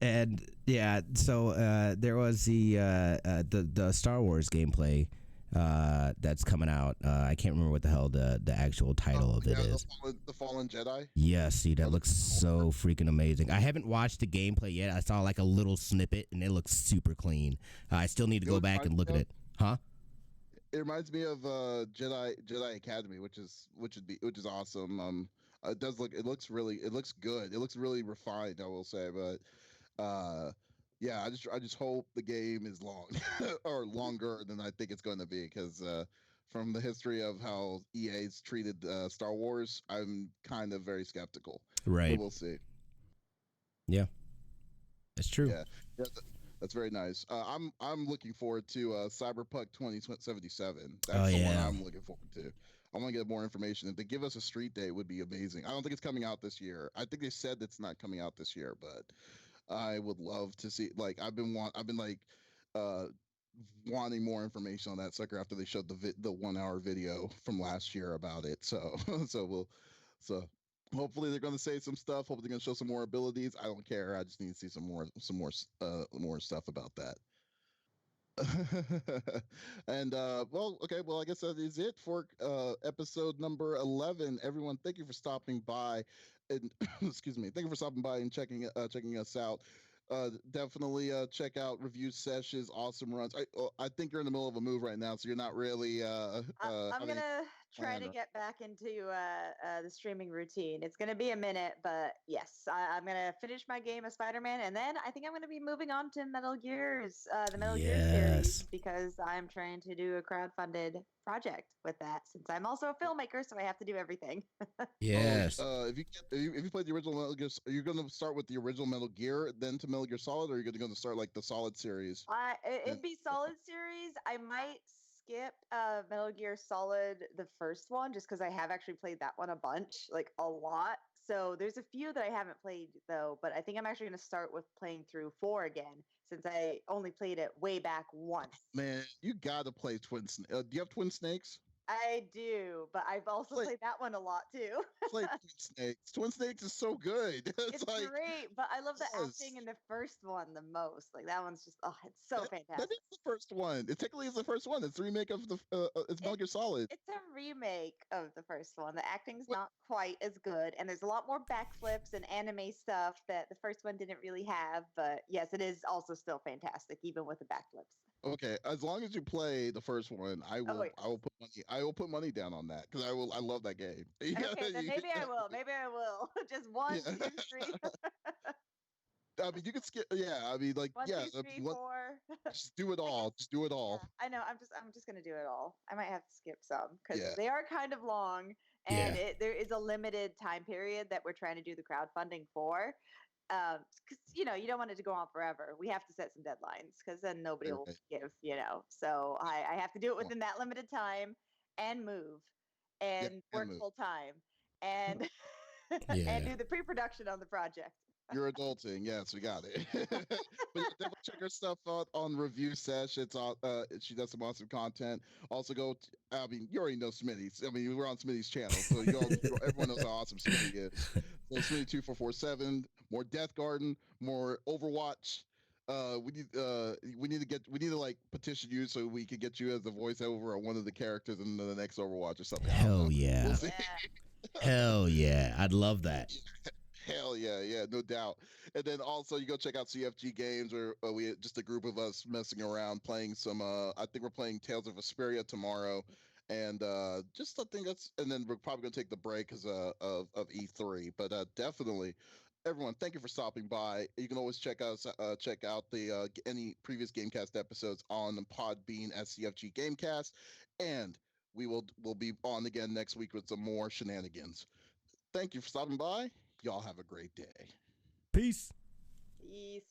Speaker 3: And yeah, so there was the Star Wars gameplay that's coming out. I can't remember what the hell the actual title of it is.
Speaker 1: The Fallen Jedi.
Speaker 3: Yes, see, that looks so freaking amazing. I haven't watched the gameplay yet. I saw like a little snippet, and it looks super clean. I still need to go back and look at it. Huh?
Speaker 1: It reminds me of Jedi Academy, which is awesome. It looks good. It looks really refined, I will say, but yeah, I just hope the game is long or longer than I think it's going to be because from the history of how EA's treated Star Wars, I'm kind of very skeptical.
Speaker 3: Right.
Speaker 1: But we'll see.
Speaker 3: Yeah, that's true.
Speaker 1: Yeah, that's very nice. I'm looking forward to Cyberpunk 2077. That's the one I'm looking forward to. I want to get more information. If they give us a street date, it would be amazing. I don't think it's coming out this year. I think they said it's not coming out this year, but I would love to see. Like I've been wanting more information on that sucker after they showed the 1 hour video from last year about it. So hopefully they're going to say some stuff. Hopefully they're going to show some more abilities. I don't care. I just need to see some more stuff about that. And I guess that is it for episode number 11. Everyone, thank you for stopping by and excuse me, thank you for stopping by and checking us out. Definitely check out Review Sesh's awesome runs. I think you're in the middle of a move right now, so you're not really
Speaker 2: I'm gonna try to get back into the streaming routine. It's gonna be a minute, but yes, I'm gonna finish my game of Spider-Man, and then I think I'm gonna be moving on to Metal Gear's the Metal Gear series because I'm trying to do a crowdfunded project with that. Since I'm also a filmmaker, so I have to do everything.
Speaker 3: Yes.
Speaker 1: If you played the original Metal Gear, are you gonna start with the original Metal Gear, then to Metal Gear Solid, or are you gonna start like the Solid series?
Speaker 2: It'd be Solid series. I might skip Metal Gear Solid, the first one, just because I have actually played that one a bunch, like a lot. So there's a few that I haven't played though, but I think I'm actually going to start with playing through 4 again since I only played it way back once.
Speaker 1: Man, you gotta play Twin Snakes. Do you have Twin Snakes?
Speaker 2: I do, but I've also
Speaker 1: Like-
Speaker 2: played that one a lot too.
Speaker 1: It's like Twin Snakes. Twin Snakes is so good.
Speaker 2: It's
Speaker 1: like
Speaker 2: great, but I love the
Speaker 1: yes.
Speaker 2: acting in the first one the most. Like that one's just, oh, it's so
Speaker 1: that
Speaker 2: fantastic.
Speaker 1: is the first one. It technically is the first one. It's the remake of the. It's Metal Gear Solid.
Speaker 2: It's a remake of the first one. The acting's
Speaker 1: What-
Speaker 2: not quite as good, and there's a lot more backflips and anime stuff that the first one didn't really have. But yes, it is also still fantastic, even with the backflips.
Speaker 1: Okay, as long as you play the first one, I will.
Speaker 2: yes.
Speaker 1: I will put money. I will put money down on that because I will. I love that game.
Speaker 2: Okay, then maybe I will. Maybe I will. Just one,
Speaker 1: Yeah.
Speaker 2: 2, 3.
Speaker 1: I mean, you can skip. Yeah, I mean, like,
Speaker 2: One,
Speaker 1: yeah,
Speaker 2: 2, 3, 4.
Speaker 1: just do it all. Just do it all.
Speaker 2: Yeah, I know. I'm just gonna do it all. I might have to skip some because
Speaker 1: Yeah.
Speaker 2: they are kind of long, and there is a limited time period that we're trying to do the crowdfunding for. Because you don't want it to go on forever. We have to set some deadlines because then nobody will
Speaker 1: Right.
Speaker 2: give. So I have to do it within that limited time and move and work
Speaker 1: move.
Speaker 2: full time and
Speaker 3: Yeah.
Speaker 2: and do the pre-production on the project.
Speaker 1: You're adulting. Yes, we got it. But yeah, definitely check her stuff out on Review Sesh. It's on. She does some awesome content. Also, I mean, you already know Smitty. I mean, we're on Smitty's channel, so everyone knows how awesome Smitty is. So Smitty 2447. More Death Garden. More Overwatch. We need to like petition you so we can get you as the voiceover of one of the characters in the next Overwatch or something.
Speaker 3: Hell yeah.
Speaker 1: We'll see.
Speaker 3: Hell yeah. I'd love that.
Speaker 1: Hell yeah, no doubt. And then also you go check out CFG Games, where we just a group of us messing around playing some. I think we're playing Tales of Vesperia tomorrow, and just I think that's. And then we're probably gonna take the break because of E3. But definitely, everyone, thank you for stopping by. You can always check out the any previous GameCast episodes on Podbean at CFG Gamecast, and we'll be on again next week with some more shenanigans. Thank you for stopping by. Y'all have a great day.
Speaker 3: Peace.
Speaker 2: Peace.